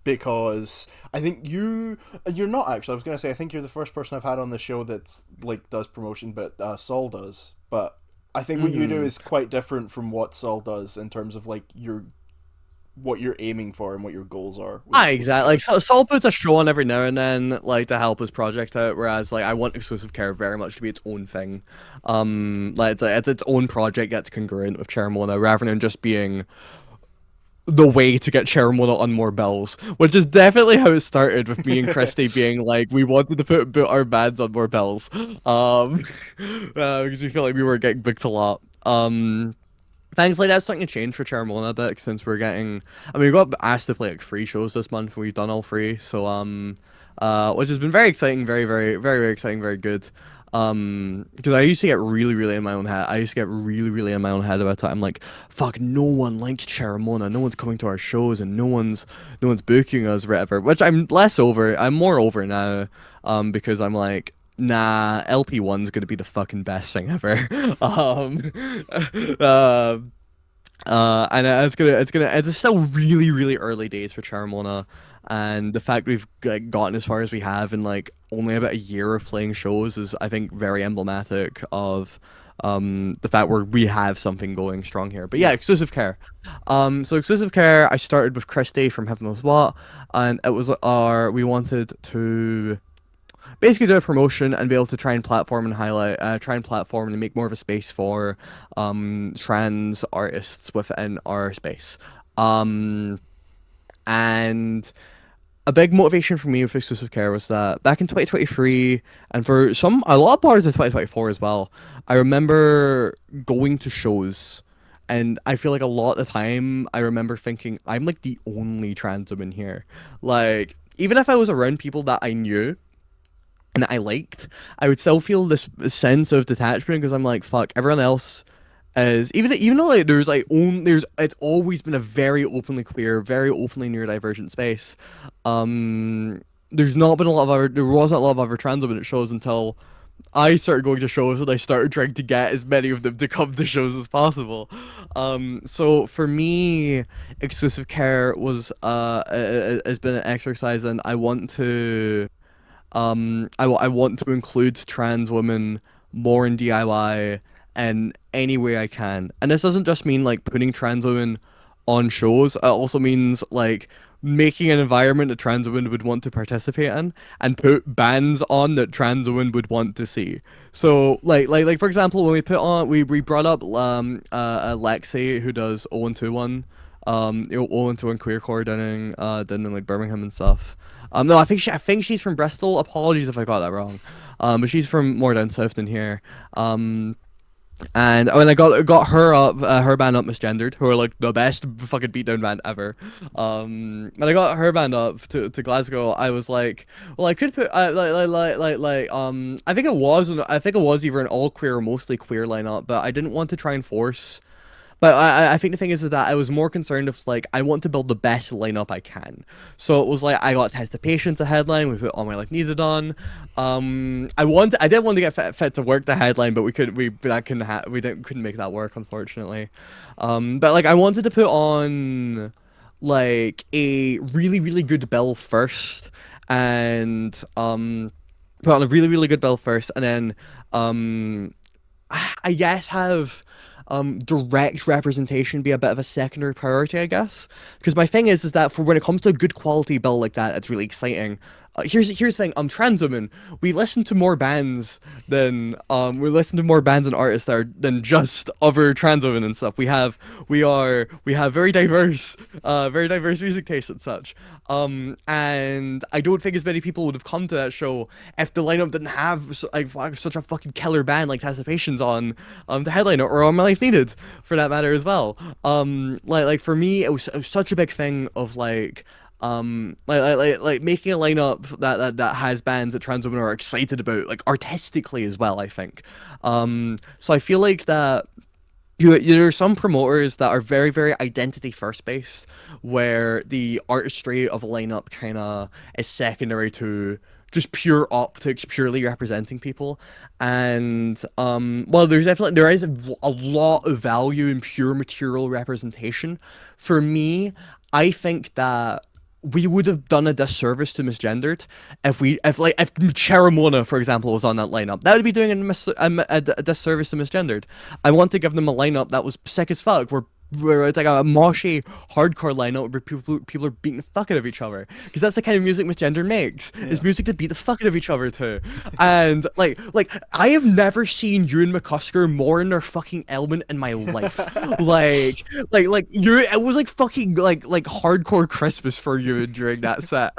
Because I think you're not actually. I was gonna say I think you're the first person I've had on the show that's like does promotion, but Saul does. But I think what you do mhm. is quite different from what Saul does in terms of like your what you're aiming for and what your goals are with Ah, exclusive exactly. Like care. Saul puts a show on every now and then, like to help his project out. Whereas, like, I want exclusive care very much to be its own thing. Like it's its own project that's congruent with Cheramona, rather than just being the way to get Cheramona on more bills, which is definitely how it started with me and Christy being like, we wanted to put our bands on more bills, because we feel like we were getting booked a lot. Thankfully, that's starting to change for Cheramona a bit since we're getting. I mean, we got asked to play like 3 shows this month. We've done all 3, so which has been very exciting, very exciting, very good. Because I used to get really in my own head. I used to get really in my own head about it. I'm like, fuck, no one likes Cheramona. No one's coming to our shows, and no one's booking us, whatever. Which I'm less over. I'm more over now. Because I'm like, nah, LP1's gonna be the fucking best thing ever. um, uh, and it's still really early days for Cheramona, and the fact we've like, gotten as far as we have in like only about a year of playing shows is, I think, very emblematic of the fact where we have something going strong here. But yeah, Yeah. exclusive care. So exclusive care, I started with Christy from Heaven Knows What, and it was our we wanted to basically do a promotion and be able to try and platform and highlight, try and platform and make more of a space for trans artists within our space. Um, and a big motivation for me with exclusive care was that back in 2023, and for a lot of parts of 2024 as well, I remember going to shows. And I feel like a lot of the time, I remember thinking, I'm like the only trans woman here. Like, even if I was around people that I knew, and I liked, I would still feel this sense of detachment because I'm like, fuck, everyone else is even though like there's it's always been a very openly queer, very openly neurodivergent space. Um, there's not been a lot of other there wasn't a lot of other trans women at shows until I started going to shows and I started trying to get as many of them to come to shows as possible. So for me, exclusive care has been an exercise, and I want to I want to include trans women more in DIY in any way I can. And this doesn't just mean like putting trans women on shows. It also means like making an environment that trans women would want to participate in and put bands on that trans women would want to see. So like for example, when we put on we brought up Lexi, who does 0121, you know, 0121 queercore down in like Birmingham and stuff. No, I think she's from Bristol. Apologies if I got that wrong. But she's from more down south than here. Um, and when I got her up, her band up, Misgendered, who are like the best fucking beatdown band ever. When I got her band up to Glasgow, I was like, well, I could put I think it was either an all queer or mostly queer lineup, but I didn't want to try and force but I think the thing is that I was more concerned of like I want to build the best lineup I can. So it was like I got Test of Patience a headline. We put All My Life Needed on. I didn't want to get fit to work the headline, but we didn't couldn't make that work unfortunately. But like I wanted to put on like a really good bill first, and put on a really good bill first, and then um I guess have direct representation be a bit of a secondary priority, I guess. Because my thing is that for when it comes to a good quality bill like that, it's really exciting. Here's the thing. Trans women. We listen to more bands and artists that are than just other trans women and stuff. We have very diverse music tastes and such. And I don't think as many people would have come to that show if the lineup didn't have like such a fucking killer band like Testifications on the headliner or on My Life Needed for that matter as well. Like for me it was such a big thing of like making a lineup that has bands that trans women are excited about like artistically as well, I think. So I feel like that there are some promoters that are very identity first based, where the artistry of a lineup kind of is secondary to just pure optics, purely representing people. And well, there is a lot of value in pure material representation. For me, I think that we would have done a disservice to Misgendered if Cheramona, for example, was on that lineup. That would be doing a disservice to Misgendered. I want to give them a lineup that was sick as fuck, where it's like a moshy hardcore lineup where people are beating the fuck out of each other, because that's the kind of music Misgender makes, Yeah. is music to beat the fuck out of each other to. And like I have never seen Ewan McCusker more in their fucking element in my life. Like you, it was like fucking like hardcore Christmas for Ewan during that set.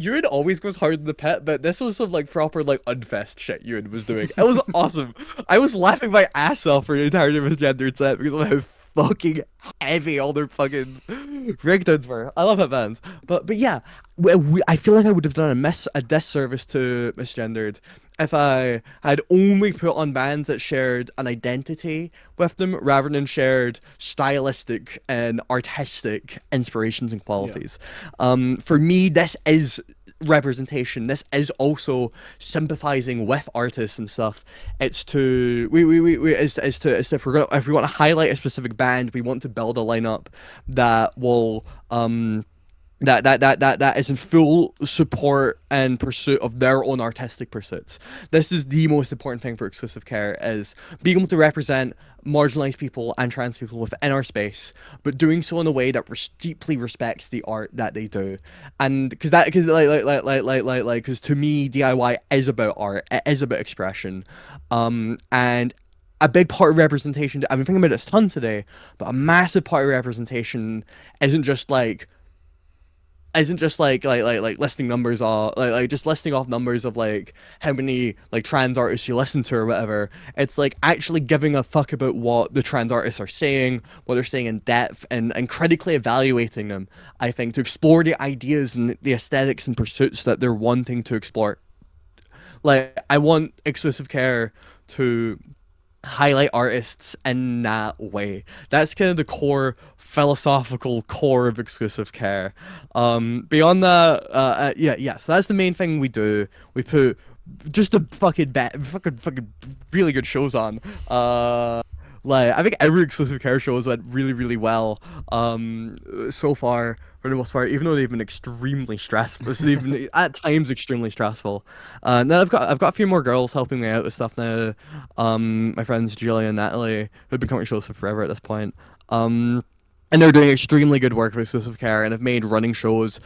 Ewan always goes hard in the pit, but this was some like proper like unfest shit Ewan was doing. It was awesome. I was laughing my ass off for the entirety of his gender set because of how fucking heavy all their fucking breakdowns were. I love that band, but yeah, I feel like I would have done a disservice to Misgendered if I had only put on bands that shared an identity with them rather than shared stylistic and artistic inspirations and Yeah. qualities. For me, this is representation. This is also sympathizing with artists and stuff. It's to we is to if we want to highlight a specific band, we want to build a lineup that will that is in full support and pursuit of their own artistic pursuits. This is the most important thing for exclusive care, is being able to represent marginalized people and trans people within our space, but doing so in a way that deeply respects the art that they do. And because because to me DIY is about art, it is about expression. And a big part of representation, I've been thinking about this a ton today, but a massive part of representation isn't just like listing numbers, or just listing off numbers of like how many like trans artists you listen to or whatever. It's like actually giving a fuck about what the trans artists are saying, what they're saying in depth, and critically evaluating them, I think, to explore the ideas and the aesthetics and pursuits that they're wanting to explore. Like I want exclusive care to highlight artists in that way. That's kind of the core philosophical core of exclusive care. Beyond that, yeah. So that's the main thing we do. We put just a fucking really good shows on. Like I think every exclusive care show has went really, really well. So far for the most part, even though they've been extremely stressful, so they've been at times extremely stressful. Now I've got a few more girls helping me out with stuff now. My friends Julia and Natalie, who've been coming to shows for forever at this point. Um, and they're doing extremely good work with exclusive care and have made running shows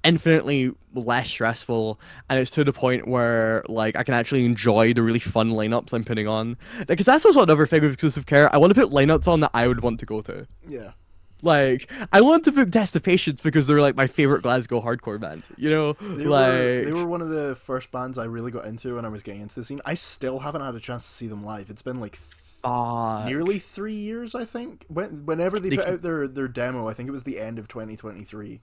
infinitely less stressful, and it's to the point where like I can actually enjoy the really fun lineups I'm putting on, because that's also another thing with exclusive care. I want to put lineups on that I would want to go to. Yeah. Like I want to book Test of Patience because they're like my favorite Glasgow hardcore band, you know, They were like one of the first bands I really got into when I was getting into the scene. I still haven't had a chance to see them live. It's been like nearly fuck. 3 years, I think. Whenever they They put can, out their demo, I think it was the end of 2023.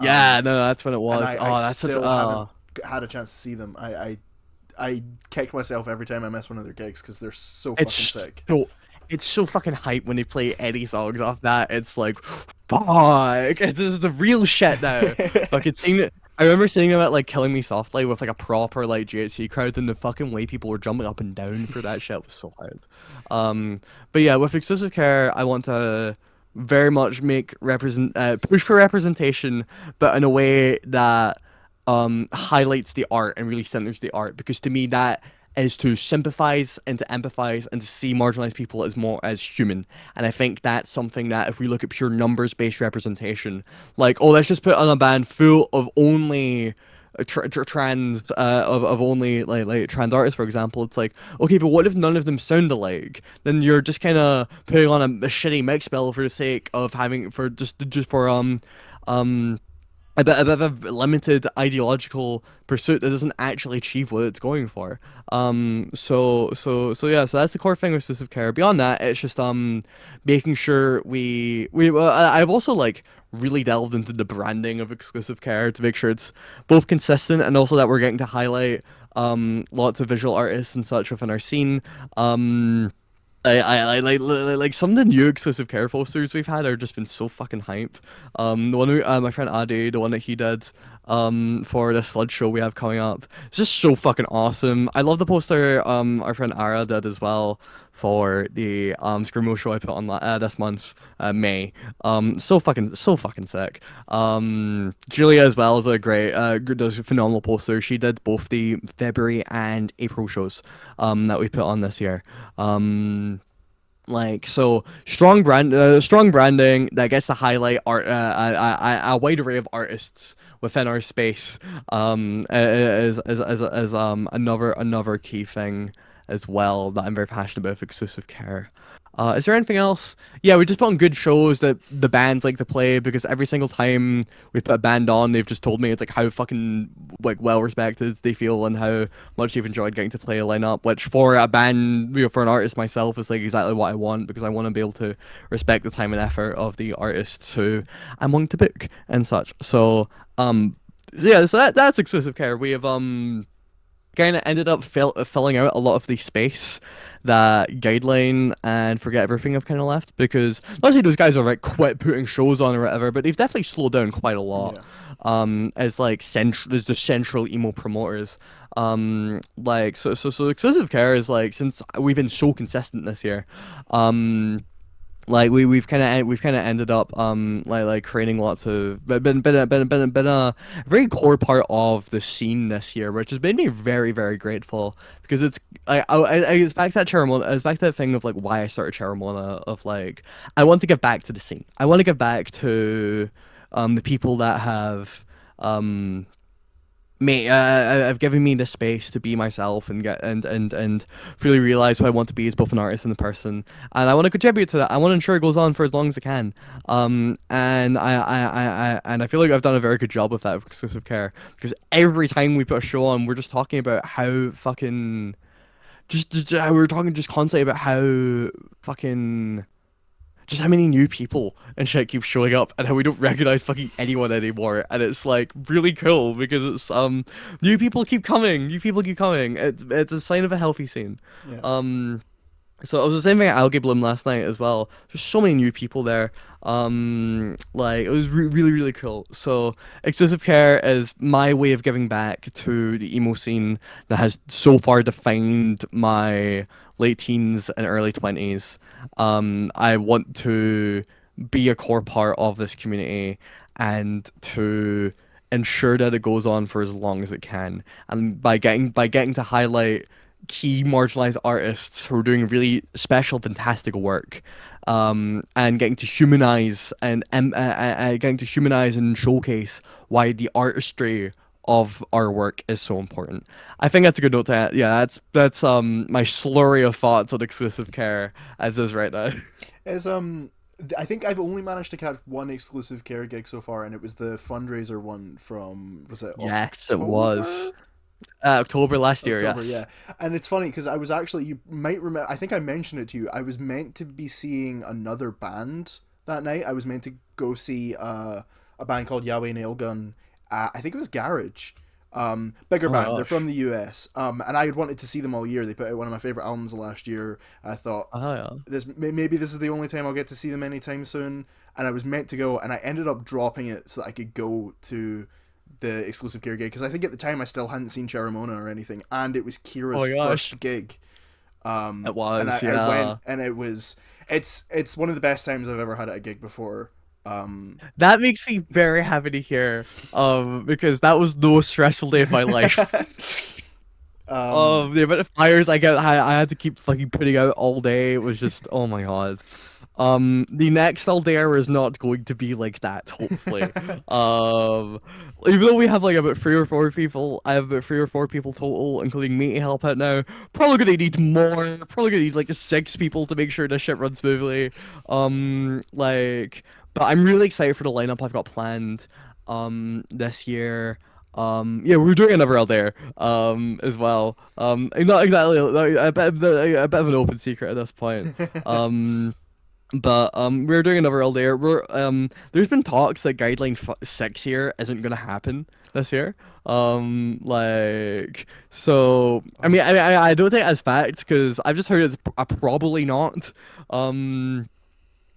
yeah, Um, no, that's when it and was. I Oh, that's such still haven't oh. had a chance to see them. I kick myself every time I miss one of their gigs because they're so fucking It's sick. so it's so fucking hype when they play any songs off that. It's like, fuck, it's just the real shit now. Fucking seeing it. I remember seeing them at like Killing Me Softly with like a proper like GHC crowd, and the fucking way people were jumping up and down for that shit was so hard. Um, but yeah, with exclusive care, I want to very much make push for representation, but in a way that highlights the art and really centers the art, because to me that is to sympathize and to empathize and to see marginalized people as more as human. And I think that's something that if we look at pure numbers based representation, like, oh, let's just put on a band full of only trans of only like trans artists, for example. It's like, okay, but what if none of them sound alike? Then you're just kind of putting on a shitty mix bill for the sake of having for just for um a bit of a limited ideological pursuit that doesn't actually achieve what it's going for. So yeah, so that's the core thing with exclusive care. Beyond that, it's just making sure we I've also like really delved into the branding of exclusive care to make sure it's both consistent and also that we're getting to highlight lots of visual artists and such within our scene. Like some of the new exclusive care posters we've had are just been so fucking hype. The one my friend Adi, the one that he did for the sludge show we have coming up, it's just so fucking awesome. I love the poster our friend Ara did as well for the Screamo show I put on this month, May. So fucking sick. Julia as well is a great does a phenomenal poster. She did both the February and April shows that we put on this year. Like so strong branding that gets to highlight art a wide array of artists within our space is another key thing as well that I'm very passionate about with exclusive care. Is there anything else? Yeah, we just put on good shows that the bands like to play, because every single time we've put a band on, they've just told me it's like how fucking like well respected they feel and how much they've enjoyed getting to play a lineup. Which for a band, for an artist myself, is like exactly what I want, because I want to be able to respect the time and effort of the artists who I'm wanting to book and such. So yeah, so that's exclusive care. We have kind of ended up filling out a lot of the space that Guideline and Forget Everything have kind of left, because not only those guys are like quit putting shows on or whatever, but they've definitely slowed down quite a lot. Yeah. As like as the central emo promoters. Like so exclusive care is like, since we've been so consistent this year, um like we've kind of ended up like creating lots of been a very core part of the scene this year, which has made me very very grateful, because it's back to that Cheramona, it's back to that thing of like why I started Cheramona, of like I want to give back to the scene. I want to give back to the people that have um have given me the space to be myself and get and really realize who I want to be as both an artist and a person, and I want to contribute to that. I want to ensure it goes on for as long as it can. And I feel like I've done a very good job with that with exclusive care, because every time we put a show on, we're just talking about how fucking we're talking just constantly about how fucking just how many new people and shit keep showing up, and how we don't recognize fucking anyone anymore, and it's like really cool, because it's new people keep coming, it's a sign of a healthy scene. Yeah. um So it was the same thing at Algae Bloom last night as well. There's so many new people there. Like it was really really cool. So exclusive care is my way of giving back to the emo scene that has so far defined my late teens and early 20s. I want to be a core part of this community and to ensure that it goes on for as long as it can. And by getting to highlight key marginalized artists who are doing really special, fantastic work, and getting to humanize and showcase why the artistry of our work is so important. I think that's a good note to add. Yeah, that's my slurry of thoughts on exclusive care as is right now. Is I think I've only managed to catch one exclusive care gig so far, and it was the fundraiser one from, was it Yes, it was October? October last year. October, yeah. Yes. And it's funny because I was actually, you might remember, I think I mentioned it to you. I was meant to be seeing another band that night. I was meant to go see a band called Yahweh Nailgun. I think it was Garage. Bigger Oh my band. They're from gosh. the US. And I had wanted to see them all year. They put out one of my favorite albums last year. I thought, Oh yeah. maybe this is the only time I'll get to see them anytime soon. And I was meant to go, and I ended up dropping it so that I could go to the exclusive Kira gig because I think at the time I still hadn't seen Cheramona or anything, and it was Oh Kira's my gosh. first gig. It And was. I went, Yeah. and it's one of the best times I've ever had at a gig before. That makes me very happy to hear. Because that was the most stressful day of my life. um, The amount of fires I had to keep fucking putting out all day. It was just, oh my god. The next Aldair is not going to be like that, hopefully. Um, Even though we have like about 3 or 4 people, I have about 3 or 4 people total, including me to help out now. Probably gonna need more. Probably gonna need like 6 people to make sure this shit runs smoothly. Like, but I'm really excited for the lineup I've got planned. This year. Yeah, we're doing another Aldair. As well. Not exactly a bit of an open secret at this point. Um. But we're doing another all day. There's been talks that Guideline 6 here isn't gonna happen this year. So I oh, mean I don't think that's fact because I've just heard it's probably not. Um,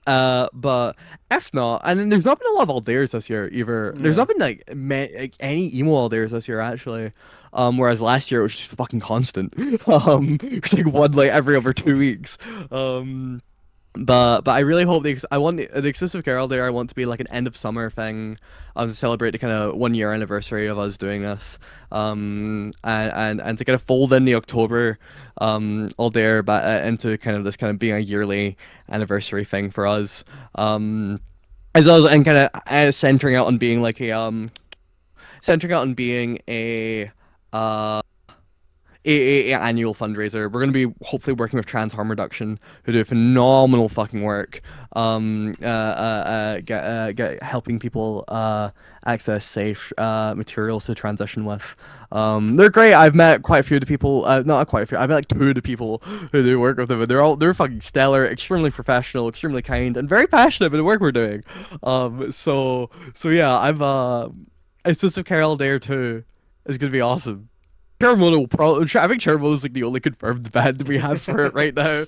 but if not, and then there's not been a lot of Aldairs this year either. There's yeah. not been like any emo Aldairs this year actually. Whereas last year it was just fucking constant. It's like one like every other 2 weeks. Um. But I really hope I want the exclusive Carol there. I want to be like an end of summer thing, to celebrate the kind of 1 year anniversary of us doing this, and to kind of fold in the October, all there, but into kind of this kind of being a yearly anniversary thing for us, as well as and kind of centering out on being uh a annual fundraiser. We're going to be hopefully working with Trans Harm Reduction, who do phenomenal fucking work. Helping people access safe materials to transition with. They're great. I've met quite a few of the people. Not quite a few. I've met like 2 of the people who do work with them, and they're fucking stellar, extremely professional, extremely kind, and very passionate about the work we're doing. So yeah, it's just a Carol there too. It's gonna be awesome. Cheramona will probably. I think Cheramona is like the only confirmed band we have for it right now.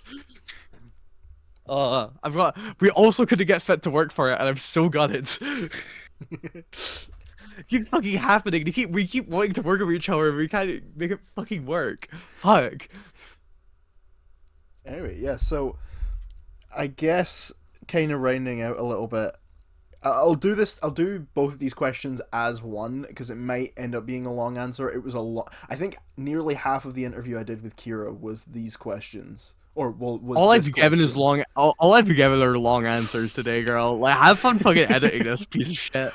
I've got. We also couldn't get fit to work for it, and I'm so gutted. It keeps fucking happening. We keep wanting to work with each other, and we can't make it fucking work. Fuck. Anyway, yeah. So I guess kind of rounding out a little bit. I'll do this. I'll do both of these questions as one because it might end up being a long answer. It was a lot. I think nearly half of the interview I did with Kira was these questions, or well, was All this I've given is question. long. All I've given are long answers today, girl. Like, have fun fucking editing this piece of shit.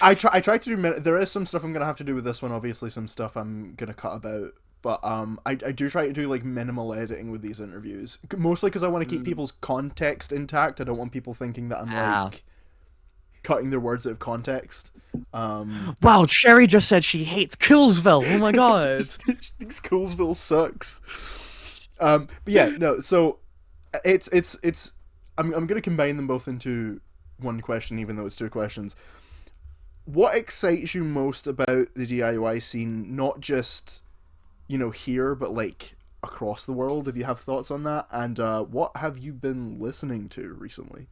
I try to do. There is some stuff I'm gonna have to do with this one. Obviously, some stuff I'm gonna cut about. But I do try to do like minimal editing with these interviews, mostly because I want to keep Mm. people's context intact. I don't want people thinking that I'm Ah. like cutting their words out of context. Um, Wow, Cherry just said she hates Killsville. Oh my god. thinks Coolsville sucks. But yeah, no. So it's. I'm gonna combine them both into one question, even though it's 2 questions. What excites you most about the DIY scene? Not just here, but like across the world, if you have thoughts on that. And what have you been listening to recently?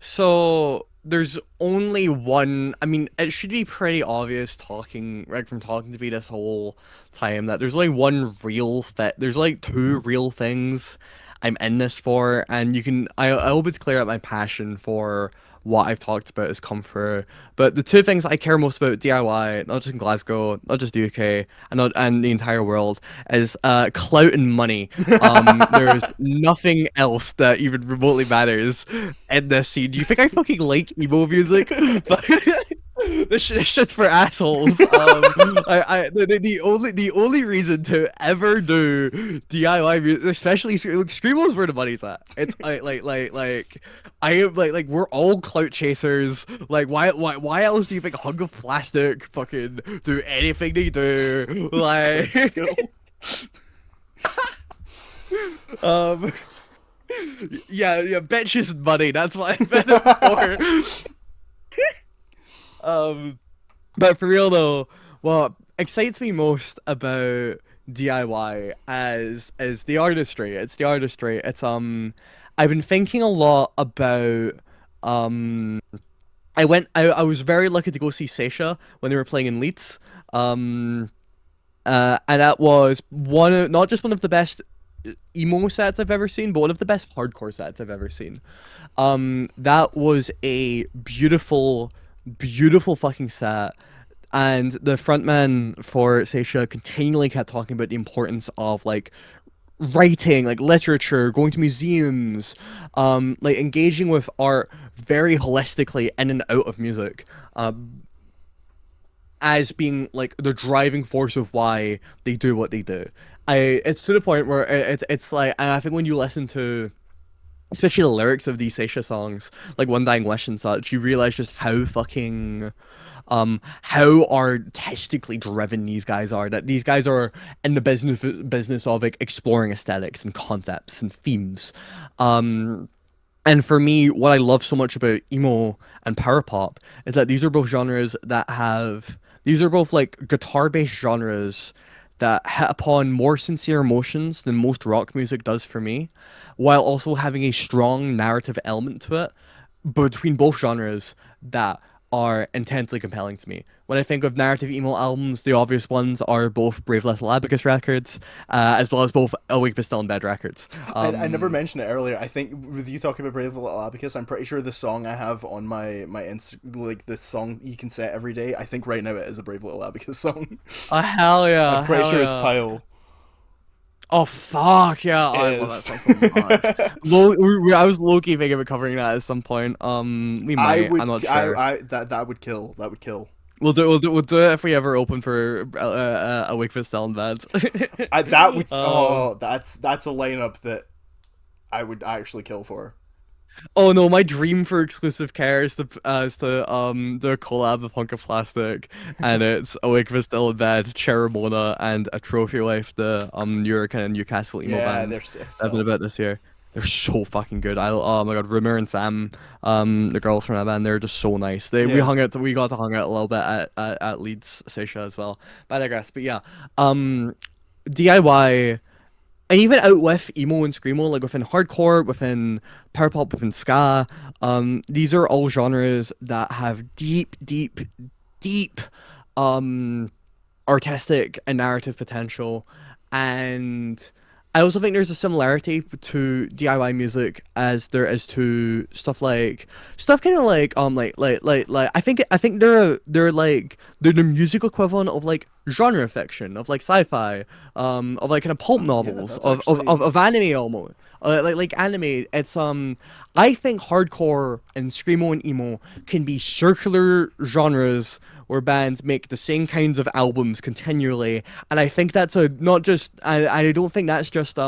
So there's only one. I mean, it should be pretty obvious talking right from talking to me this whole time that there's only one real fit. There's like two real things I'm in this for, and you can. I hope it's clear that my passion for what I've talked about has come through. But the two things I care most about DIY, not just in Glasgow, not just the UK, and the entire world, is clout and money. There's nothing else that even remotely matters in this scene. Do you think I fucking like emo music? But this shit's for assholes. The only reason to ever do DIY music, especially screamos, where the money's at. It's I am we're all clout chasers. Like why else do you think Hunk of Plastic fucking do anything they do? So Like skill. um yeah, bitches and money. That's what I meant it for. Um, but for real though, what excites me most about DIY as the artistry. It's the artistry. I've been thinking a lot about um I was very lucky to go see Seisha when they were playing in Leeds. Um and that was not just one of the best emo sets I've ever seen, but one of the best hardcore sets I've ever seen. That was a beautiful, beautiful fucking set. And the frontman for Seisha continually kept talking about the importance of like writing, like literature, going to museums, like engaging with art very holistically in and out of music. As being like the driving force of why they do what they do. It's to the point where it's like, and I think when you listen to especially the lyrics of these Seisha songs, like One Dying Wish and such, you realize just how fucking how artistically driven these guys are. That these guys are in the business of like exploring aesthetics and concepts and themes. Um and for me, what I love so much about emo and power pop is that these are both genres that have these are both like guitar-based genres that hit upon more sincere emotions than most rock music does for me, while also having a strong narrative element to it between both genres that are intensely compelling to me. When I think of narrative emo albums, the obvious ones are both Brave Little Abacus records, as well as both Awake But Still in Bed records. I never mentioned it earlier. I think with you talking about Brave Little Abacus, I'm pretty sure the song I have on my like the song you can set every day. I think right now it is a Brave Little Abacus song. Hell I'm yeah, pretty hell sure it's yeah. Pile. Oh fuck yeah, It I love that is. song so much. I was low key thinking of covering that at some point. We I might. I'm would. not sure. I that would kill. That would kill. We'll do it if we ever open for a Wake for Still in Bed. That would. um, Oh, that's a lineup that I would actually kill for. oh no, my dream for exclusive care is to do a collab of Hunk of Plastic, and it's Awake for Still in Bed, Cheramona, and a Trophy Wife, the newer kind of Newcastle emo Yeah, band they're sick that I've been still. about this year. They're so fucking good. Oh my god, Rumor and Sam, the girls from that band, they're just so nice. Yeah. We got to hang out a little bit at Leeds Seisha as well. But I digress. But yeah, DIY and even out with emo and screamo, like within hardcore, within power pop, within ska, these are all genres that have deep, deep, deep, um, artistic and narrative potential. And I also think there's a similarity to DIY music as there is to stuff kind of like I think they're the musical equivalent of like genre fiction, of like sci-fi, of like kind of pulp Yeah, novels, that's actually. of anime almost. Like anime, it's I think hardcore and screamo and emo can be circular genres where bands make the same kinds of albums continually, and I think that's a not just I don't think that's just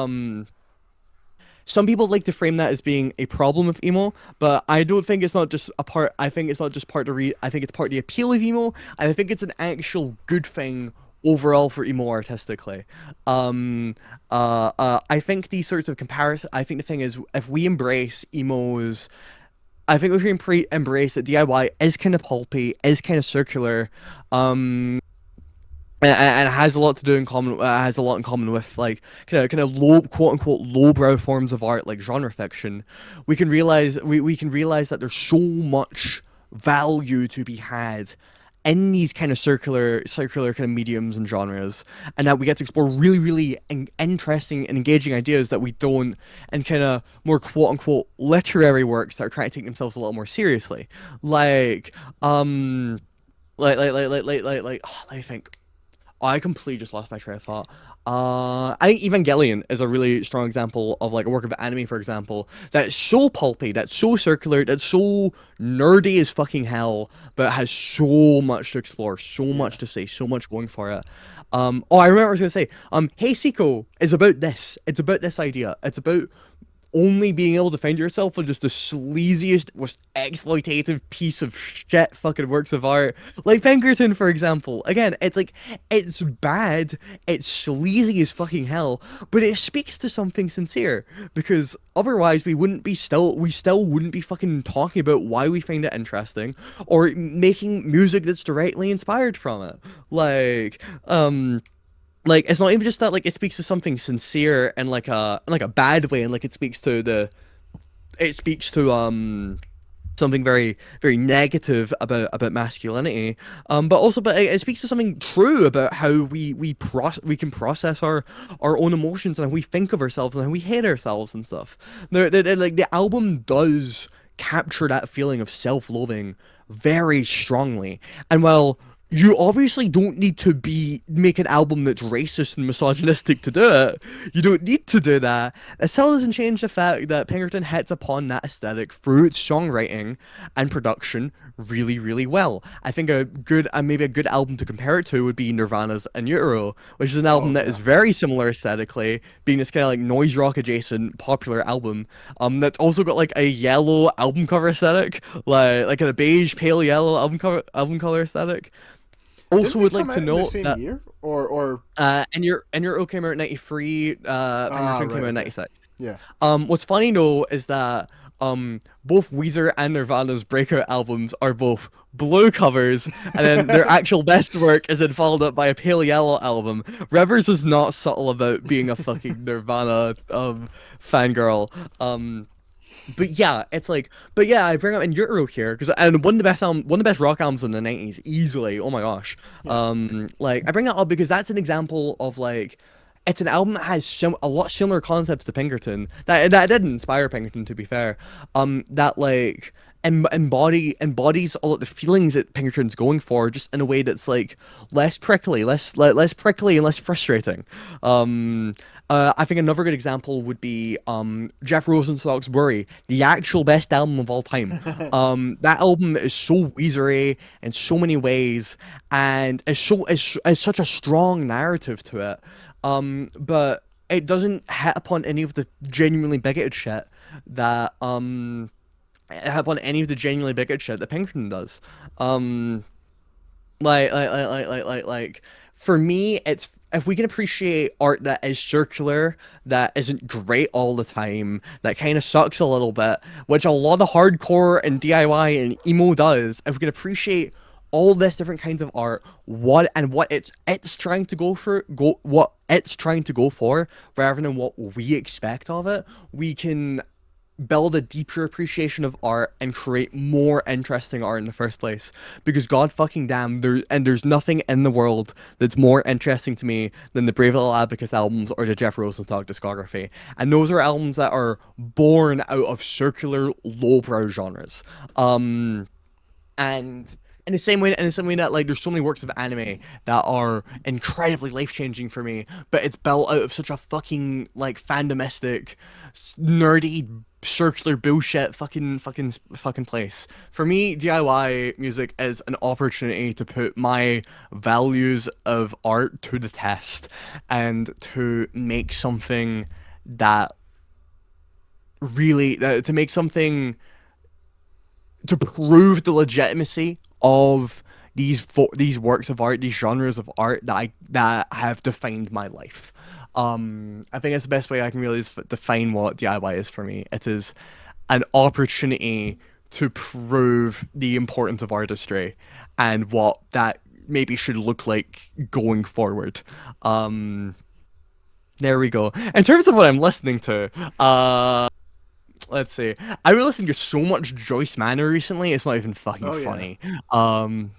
some people like to frame that as being a problem of emo, but I don't think it's not just a part. I think it's not just part of I think it's part of the appeal of emo, and I think it's an actual good thing overall for emo artistically. Um, I think these sorts of comparison. I think the thing is, if we embrace emos, I think if we embrace that DIY is kind of pulpy, is kind of circular. Um, and it has a lot to do in common. Has a lot in common with like kind of low quote unquote lowbrow forms of art like genre fiction. We can realize that there's so much value to be had in these kind of circular kind of mediums and genres, and that we get to explore really interesting and engaging ideas that we don't in kind of more quote unquote literary works that are trying to take themselves a little more seriously, like let me think. Oh, I completely just lost my train of thought. I think Evangelion is a really strong example of like a work of anime, for example, that's so pulpy, that's so circular, that's so nerdy as fucking hell, but has so much to explore, so Yeah. much to say, so much going for it. Oh, I remember what I was gonna say. Hey Seiko is about this. It's about this idea. It's about only being able to find yourself on just the sleaziest, most exploitative piece of shit fucking works of art. Like Pinkerton, for example. Again, it's like, it's bad, it's sleazy as fucking hell, but it speaks to something sincere. Because otherwise we still wouldn't be fucking talking about why we find it interesting, or making music that's directly inspired from it. Like it's not even just that like it speaks to something sincere and like a bad way, and like it speaks to something very negative about masculinity, but it speaks to something true about how we can process our own emotions and how we think of ourselves and how we hate ourselves and stuff. Like the album does capture that feeling of self-loathing very strongly, and while you obviously don't need to be make an album that's racist and misogynistic to do it. You don't need to do that. It still doesn't change the fact that Pinkerton hits upon that aesthetic through its songwriting and production really well. I think a good and maybe a good album to compare it to would be Nirvana's In Utero, which is an album Oh that is yeah. very similar aesthetically, being this kind of like noise rock adjacent popular album. That's also got like a yellow album cover aesthetic, like a beige pale yellow album color aesthetic. Didn't Also they would come like to out in the note same that year or and your O came out in 93, ah Pinkerton came right, out in okay. 96. Yeah. What's funny though is that both Weezer and Nirvana's breakout albums are both blue covers, and then their actual best work is then followed up by a pale yellow album. Rivers is not subtle about being a fucking Nirvana fangirl. But yeah, it's like, but yeah, I bring up in Utero here because and one of the best rock albums in the 90s, easily. Oh my gosh. Yeah. Like I bring that up because that's an example of like, it's an album that has a lot similar concepts to Pinkerton that did inspire Pinkerton, to be fair. That like embodies all of the feelings that Pinkerton's going for, just in a way that's like less prickly and less frustrating. Um, I think another good example would be Jeff Rosenstock's Worry, the actual best album of all time. That album is so Weezery in so many ways, and is such a strong narrative to it. But it doesn't hit upon any of the genuinely bigoted shit that hit upon any of the genuinely bigoted shit that Pinkerton does. Um, like for me, it's if we can appreciate art that is circular, that isn't great all the time, that kind of sucks a little bit, which a lot of hardcore and DIY and emo does. If we can appreciate all this different kinds of art, what it's trying to what it's trying to go for, rather than what we expect of it, we can build a deeper appreciation of art and create more interesting art in the first place. Because god fucking damn, there's nothing in the world that's more interesting to me than the Brave Little Abacus albums or the Jeff Rosenstock discography. And those are albums that are born out of circular lowbrow genres. And in the same way that like there's so many works of anime that are incredibly life changing for me, but it's built out of such a fucking like fandomistic, nerdy, circular bullshit fucking place. For me, DIY music is an opportunity to put my values of art to the test and to make something that to make something to prove the legitimacy of these works of art, these genres of art that have defined my life. I think that's the best way I can really define what DIY is for me. It is an opportunity to prove the importance of artistry and what that maybe should look like going forward. Um, there we go. In terms of what I'm listening to, let's see. I've been listening to so much Joyce Manor recently. It's not even fucking Oh yeah. funny. Um,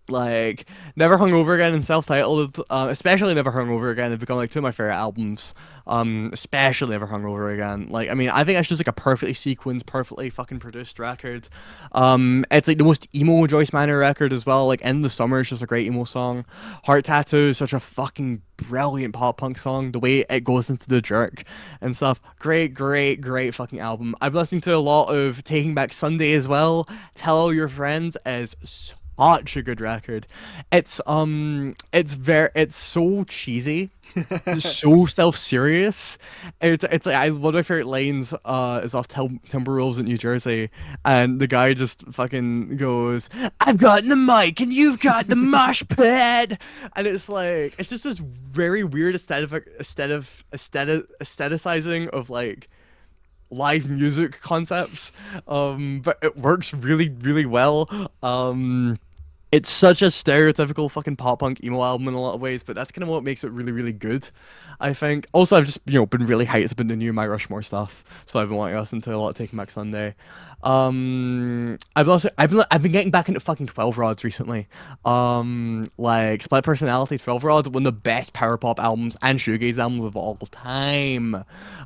like Never Hungover Again and self-titled, especially Never Hungover Again have become like two of my favorite albums. Especially Never Hungover Again. Like, I mean, I think it's just like a perfectly sequenced, perfectly fucking produced record. It's like the most emo Joyce Manor record as well. Like, End of the Summer is just a great emo song. Heart Tattoo is such a fucking brilliant pop punk song. The way it goes into the jerk and stuff. Great, great, great fucking album. I've listened to a lot of Taking Back Sunday as well. Tell All Your Friends is such a good record. It's so cheesy, so self-serious. It's like one of my favorite lines is off Timberwolves in New Jersey, and the guy just fucking goes, "I've got the mic and you've got the mosh pit," and it's like it's just this very weird aestheticizing of like live music concepts, but it works really really well. It's such a stereotypical fucking pop punk emo album in a lot of ways, but that's kind of what makes it really, really good, I think. Also, I've just been really hyped up in the new My Rushmore stuff, so I've been wanting to listen to a lot of Taking Back Sunday. I've been getting back into fucking 12 Rods recently. Like Split Personality 12 Rods, one of the best power pop albums and shoegaze albums of all time.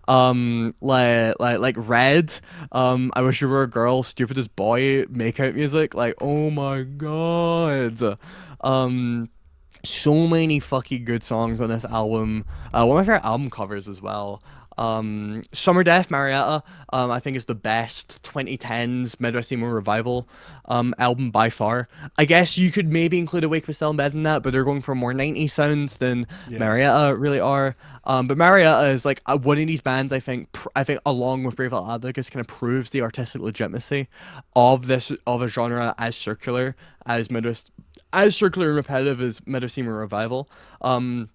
Like Red, I Wish You Were a Girl, Stupidest Boy, Makeout Music, like oh my god. Um so many fucking good songs on this album. One of my favorite album covers as well. Summer Death Marietta, I think is the best 2010s Midwest Emo Revival album by far. I guess you could maybe include Awake But Still in Bed in that, but they're going for more 90s sounds than Yeah. Marietta really are. But Marietta is like one of these bands I think along with Brave Little Abacus kind of proves the artistic legitimacy of a genre as circular and repetitive as Midwest Emo Revival. Um,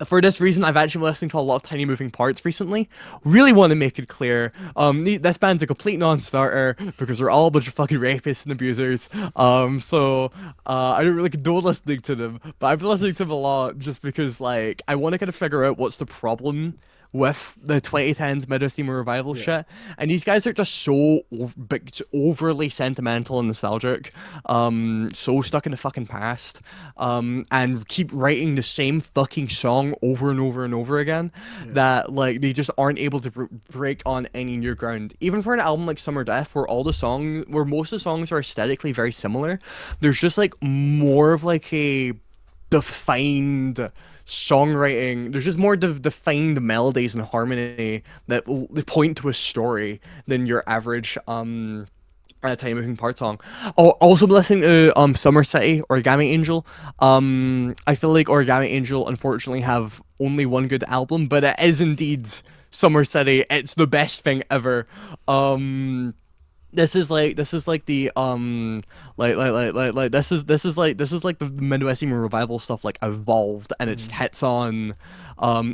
for this reason, I've actually been listening to a lot of Tiny Moving Parts recently. Really want to make it clear. This band's a complete non-starter because they're all a bunch of fucking rapists and abusers. I don't really condone listening to them, but I've been listening to them a lot just because, like, I want to kind of figure out what's the problem with the 2010s Midwest Emo Revival Yeah. shit. And these guys are just overly sentimental and nostalgic, so stuck in the fucking past, and keep writing the same fucking song over and over and over again Yeah. that like they just aren't able to break on any new ground. Even for an album like Summer Death, where most of the songs are aesthetically very similar, there's just like more of like a defined songwriting. There's just more defined melodies and harmony that point to a story than your average a Tiny Moving Part song. Oh, also listening to Summer City, Origami Angel. I feel like Origami Angel unfortunately have only one good album, but it is indeed Summer City. It's the best thing ever. Um this is like the this is like the Midwest Emo Revival stuff like evolved and it just Mhm. hits on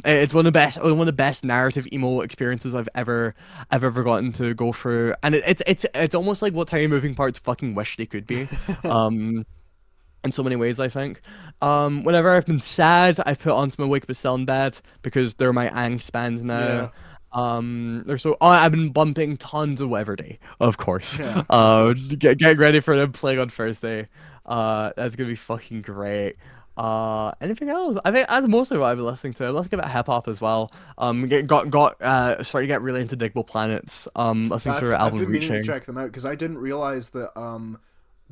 it's one of the best narrative emo experiences I've ever gotten to go through, and it's almost like what Tiny Moving Parts fucking wish they could be. Um in so many ways, I think. Whenever I've been sad, I've put on some Awake But Still in Bed because they're my angst band now. Yeah. I've been bumping tons of Everday, of course. Yeah. Of course. Get ready for them playing on Thursday. That's gonna be fucking great. Anything else? I think that's mostly what I've been listening to. I'm listening about hip hop as well. Started to get really into Digable Planets. Listening to That's her I've album been meaning to Reaching. check them out because I didn't realize that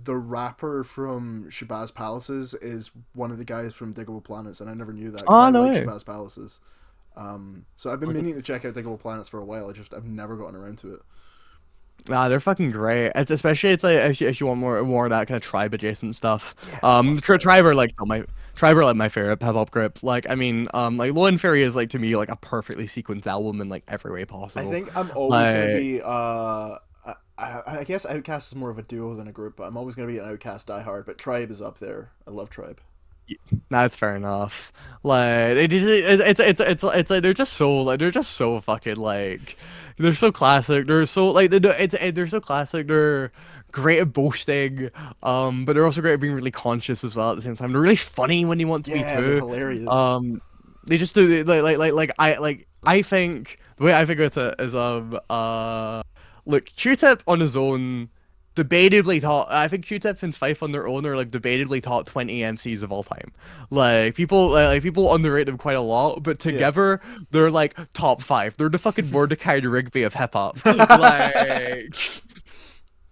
the rapper from Shabazz Palaces is one of the guys from Diggable Planets, and I never knew that because Oh I no like way. Shabazz Palaces. So I've been meaning to check out Diggable Planets for a while. I've never gotten around to it. Nah, they're fucking great. It's especially it's like if you want more of that kind of tribe adjacent stuff. Yeah, I love Tribe. Tribe are like Tribe are like my favorite hip hop group. Like I mean, like Low and Fairy is like to me like a perfectly sequenced album in like every way I possible. think I'm always gonna Like be I guess Outcast is more of a duo than a group, but I'm always gonna be an Outcast diehard. But Tribe is up there. I love Tribe. that's fair enough. Like it's like they're just so fucking like They're so classic. They're so like they're so classic. They're great at boasting, but they're also great at being really conscious as well at the same time. They're really funny when they want to be Yeah, they're too. hilarious. Um, they just do I think the way I think about it is look, Q-Tip on his own, debatably top. I think Q-Tip and Fife on their own are like debatably top 20 MCs of all time. Like people underrate them quite a lot, but Yeah. together they're like top five. They're the fucking Mordecai the Rigby of hip hop. Like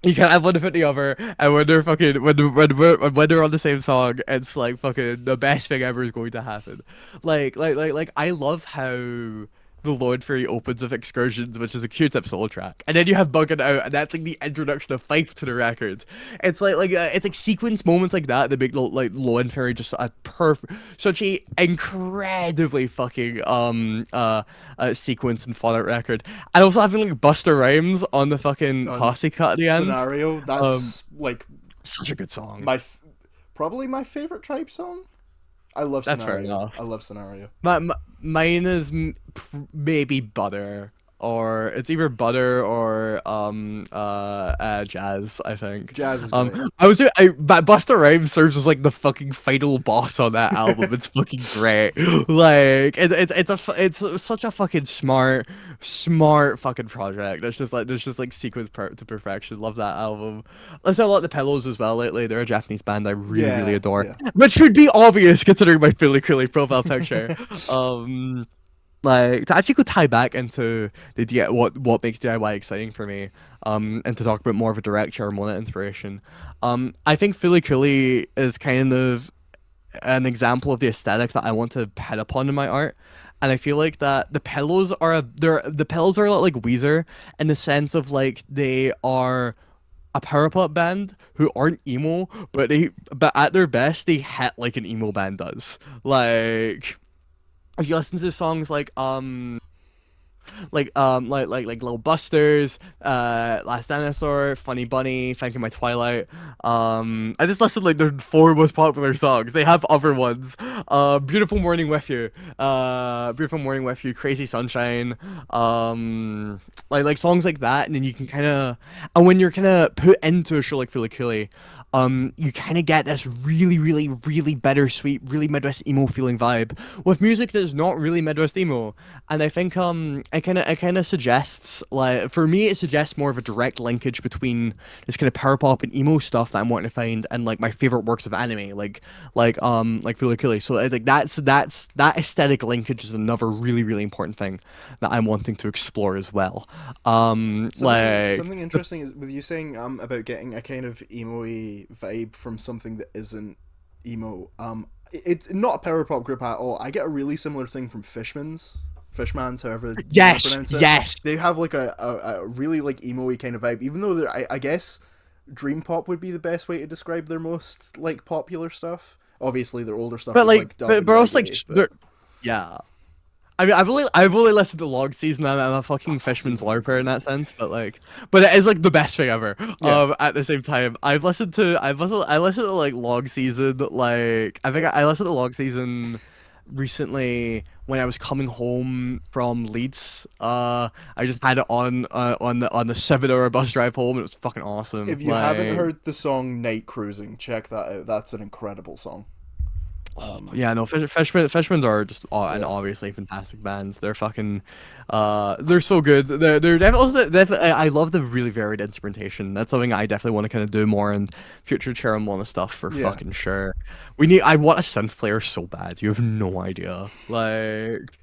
you can't have one without the other, and when they're fucking when they're on the same song, it's like fucking the best thing ever is going to happen. I love how the Lord Fury opens with Excursions, which is a Q-Tip solo track, and then you have Bugging Out, and that's like the introduction of Fife to the record. It's like sequence moments like that that make Lord Fury just a perfect, such a incredibly fucking sequence and Fallout record. And also having like Buster Rhymes on the fucking On posse cut at the end. Scenario, Um, that's like such a good song. my probably my favorite Tribe song. I love That's fair Scenario. enough. I love Scenario. Mine is maybe Butter, or it's either Butter or Jazz. I think. Jazz is great. But Busta Rhymes serves as like the fucking final boss on that album. It's fucking great. It's such a fucking smart fucking project. There's just like to perfection. Love that album. Listen to a lot of the Pillows as well lately. They're a Japanese band I really Yeah, adore, yeah. which should be obvious considering my Billy Cooley profile picture. Um, like to actually go tie back into what makes DIY exciting for me, and to talk about more of a direct Cheramona inspiration. I think Philly Cooley is kind of an example of the aesthetic that I want to head upon in my art. And I feel like that the Pillows are a lot like Weezer in the sense of like they are a power pop band who aren't emo, but at their best they hit like an emo band does. Like if you listen to songs like Little Busters, Last Dinosaur, Funny Bunny, Thank You My Twilight. I just listed like their four most popular songs. They have other ones. Beautiful Morning with You, Crazy Sunshine. Like songs like that, and then you can kind of, and when you're kind of put into a show like Fooly Cooly, you kind of get this really bittersweet, really Midwest emo feeling vibe with music that's not really Midwest emo. And I think it kind of suggests, like, for me it suggests more of a direct linkage between this kind of power pop and emo stuff that I'm wanting to find and like my favorite works of anime like Fooly Cooly. So I think that aesthetic linkage is another really important thing that I'm wanting to explore as well. Something interesting is with you saying about getting a kind of emo-y vibe from something that isn't emo. It's not a power pop group at all. I get a really similar thing from Fishmans, however you want to Yes, pronounce it. yes. They have like a really like emo-y kind of vibe, even though I guess dream pop would be the best way to describe their most like popular stuff. Obviously, their older stuff But is like, like dub and also like, reggae, but yeah. I mean, I've only listened to Log Season. I'm a fucking Fishman's Season's larper in incredible. that sense, but it is like the best thing ever. Yeah, At the same time, I listened to like Log Season. Like, I listened to Log Season recently when I was coming home from Leeds. I just had it on the 7 hour bus drive home, and it was fucking awesome. if you haven't Like, heard the song Night Cruising, check that out. That's an incredible song. yeah, no, Fishmans are just and Yeah. obviously fantastic bands. They're fucking, they're so good. They're definitely. I love the really varied instrumentation. That's something I definitely want to kind of do more in future Cheramona stuff for Yeah. fucking sure. I want a synth player so bad. You have no idea. Like,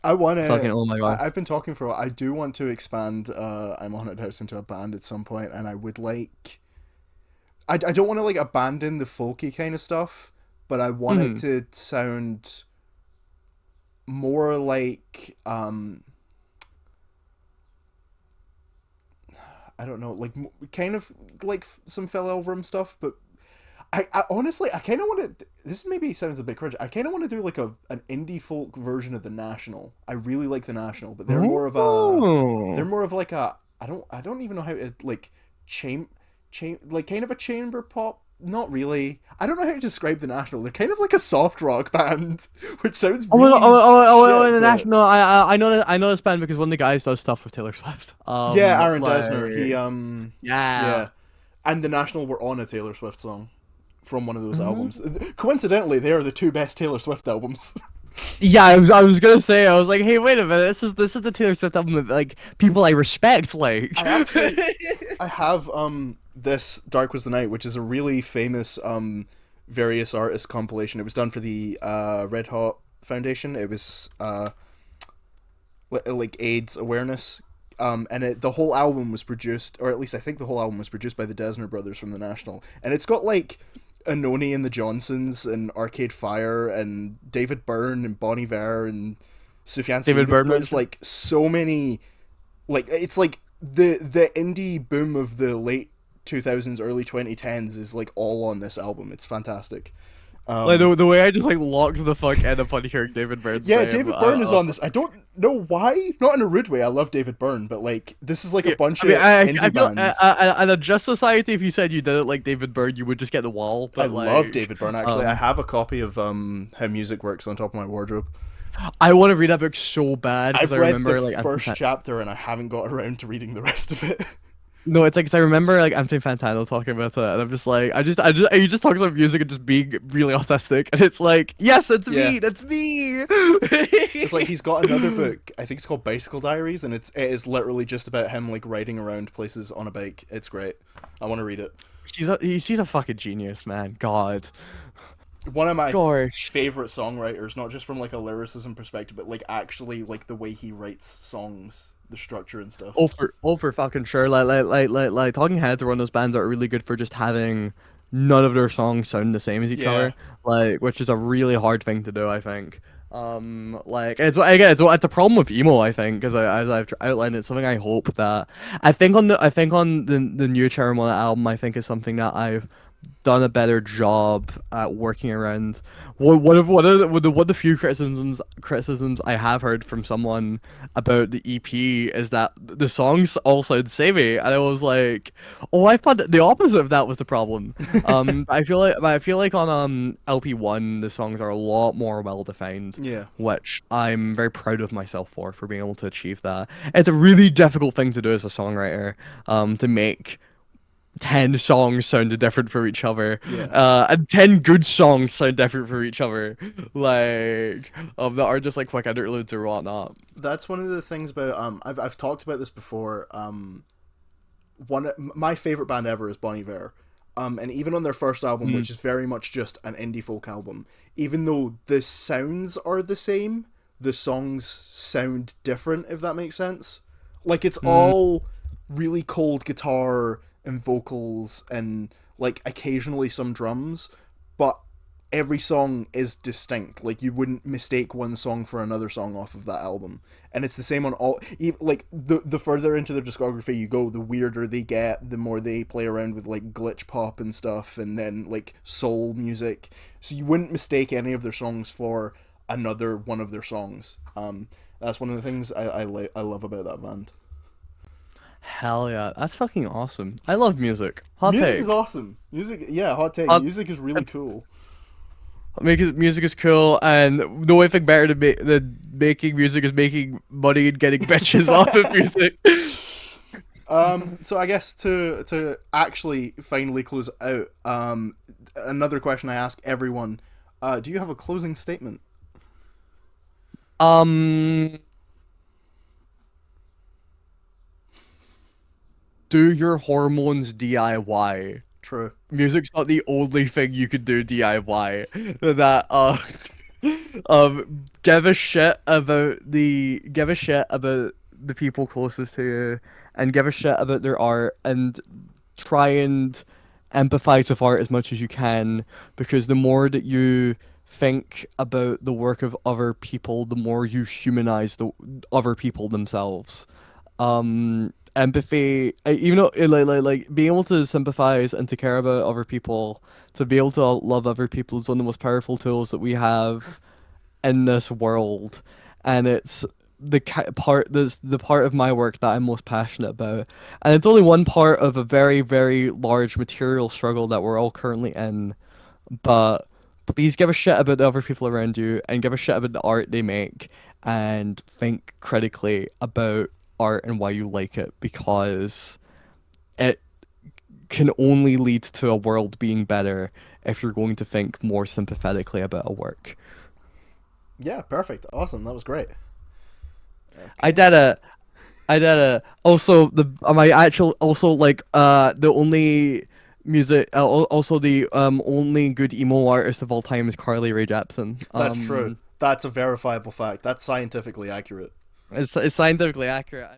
I want fucking, to. oh my god. I've been talking for a while. I do want to expand I'm on it house into a band at some point, and I would like. I don't want to like abandon the folky kind of stuff, but I want it Hmm. to sound more like I don't know, like kind of like some Phil Elverum stuff, but I honestly I kind of want to. This maybe sounds a bit cringe. I kind of want to do like an indie folk version of the National. I really like the National, but they're Oh. more of like a I don't even know how to like like kind of a chamber pop Not really. I don't know how to describe the National. They're kind of like a soft rock band, which sounds Oh, really shit, but International. I know this band because one of the guys does stuff with Taylor Swift. yeah, Aaron Like Dessner. He yeah. yeah, and the National were on a Taylor Swift song from one of those Mhm. albums. Coincidentally, they are the two best Taylor Swift albums. Yeah, I was gonna say, I was like, hey, wait a minute, this is the Taylor Swift album that like people I respect like. I actually I have this Dark Was the Night, which is a really famous various artists compilation. It was done for the Red Hot Foundation. It was like AIDS awareness. And the whole album was produced, or at least I think the whole album was produced by the Desner brothers from the National. And it's got like Anoni and the Johnsons and Arcade Fire and David Byrne and Bon Iver and Sufjan David Stevens. Bergman. There's like so many, like it's like the indie boom of the late 2000s, early 2010s is like all on this album. It's fantastic. Like Um, the way I just like locked the fuck in upon hearing David Byrne's yeah, name. David Byrne is on this. I don't know why, not in a rude way. I love David Byrne, but like this is like a Yeah, bunch I mean, of I indie feel bands. at a Just Society, if you said you didn't like David Byrne, you would just get the wall. I But love like, David Byrne. Actually, I um, have a copy of How Music Works on top of my wardrobe. I want to read that book so bad because I I've read the remember like first chapter and I haven't got around to reading the rest of it. no, it's like 'cause I remember like Anthony Fantano talking about it, and I'm just like, he just talks about music and just being really autistic, and it's like, yes, Yeah, that's me. it's like he's got another book. I think it's called Bicycle Diaries, and it is literally just about him like riding around places on a bike. It's great. I want to read it. She's a fucking genius, man. God, One of my gosh. favorite songwriters, not just from like a lyricism perspective, but like actually like the way he writes songs, the structure and stuff. Oh, for fucking sure. Like Talking Heads are one of those bands that are really good for just having none of their songs sound the same as each Yeah, other. Like, which is a really hard thing to do, I think. Like it's again, it's a problem with emo, I think, because as I've outlined, it's something I hope that I think on the new Cheramona album, I think is something that I've done a better job at working around. One of the few criticisms I have heard from someone about the EP is that the songs all sound samey, and I was like, oh, I thought that the opposite of that was the problem. I feel like on LP1 the songs are a lot more well defined, yeah, which I'm very proud of myself for being able to achieve that. It's a really difficult thing to do as a songwriter, to make 10 songs sounded different for each other, yeah. and 10 good songs sound different for each other, like that are just like quick interludes or whatnot. That's one of the things about I've talked about this before. My favorite band ever is Bon Iver. And even on their first album, Mm. which is very much just an indie folk album, even though the sounds are the same, the songs sound different, if that makes sense. Like it's Mm. all really cold guitar and vocals and like occasionally some drums, but every song is distinct. Like you wouldn't mistake one song for another song off of that album, and it's the same on all. Like the further into their discography you go, the weirder they get, the more they play around with like glitch pop and stuff, and then like soul music. So you wouldn't mistake any of their songs for another one of their songs. That's one of the things I love about that band. Hell yeah, that's fucking awesome. I love music. Hot Music is take. awesome. Music, yeah, hot take. Hot, Music is really cool. music is cool, and the only thing better than making music is making money and getting bitches off of music. So I guess to actually finally close out, another question I ask everyone: do you have a closing statement? um do your hormones DIY. True. Music's not the only thing you could do DIY. That give a shit about the people closest to you, and give a shit about their art, and try and empathize with art as much as you can, because the more that you think about the work of other people, the more you humanize the other people themselves. Empathy, even though like being able to sympathize and to care about other people, to be able to love other people is one of the most powerful tools that we have in this world, and it's the part of my work that I'm most passionate about, and it's only one part of a very very large material struggle that we're all currently in. But please give a shit about the other people around you and give a shit about the art they make and think critically about art and why you like it because it can only lead to a world being better if you're going to think more sympathetically about a work. Yeah, perfect. Awesome. That was great. I Okay. did a I did a also the my actual also like the only music also the only good emo artist of all time is Carly Rae Jepsen. That's true. That's a verifiable fact. That's scientifically accurate. It's scientifically accurate.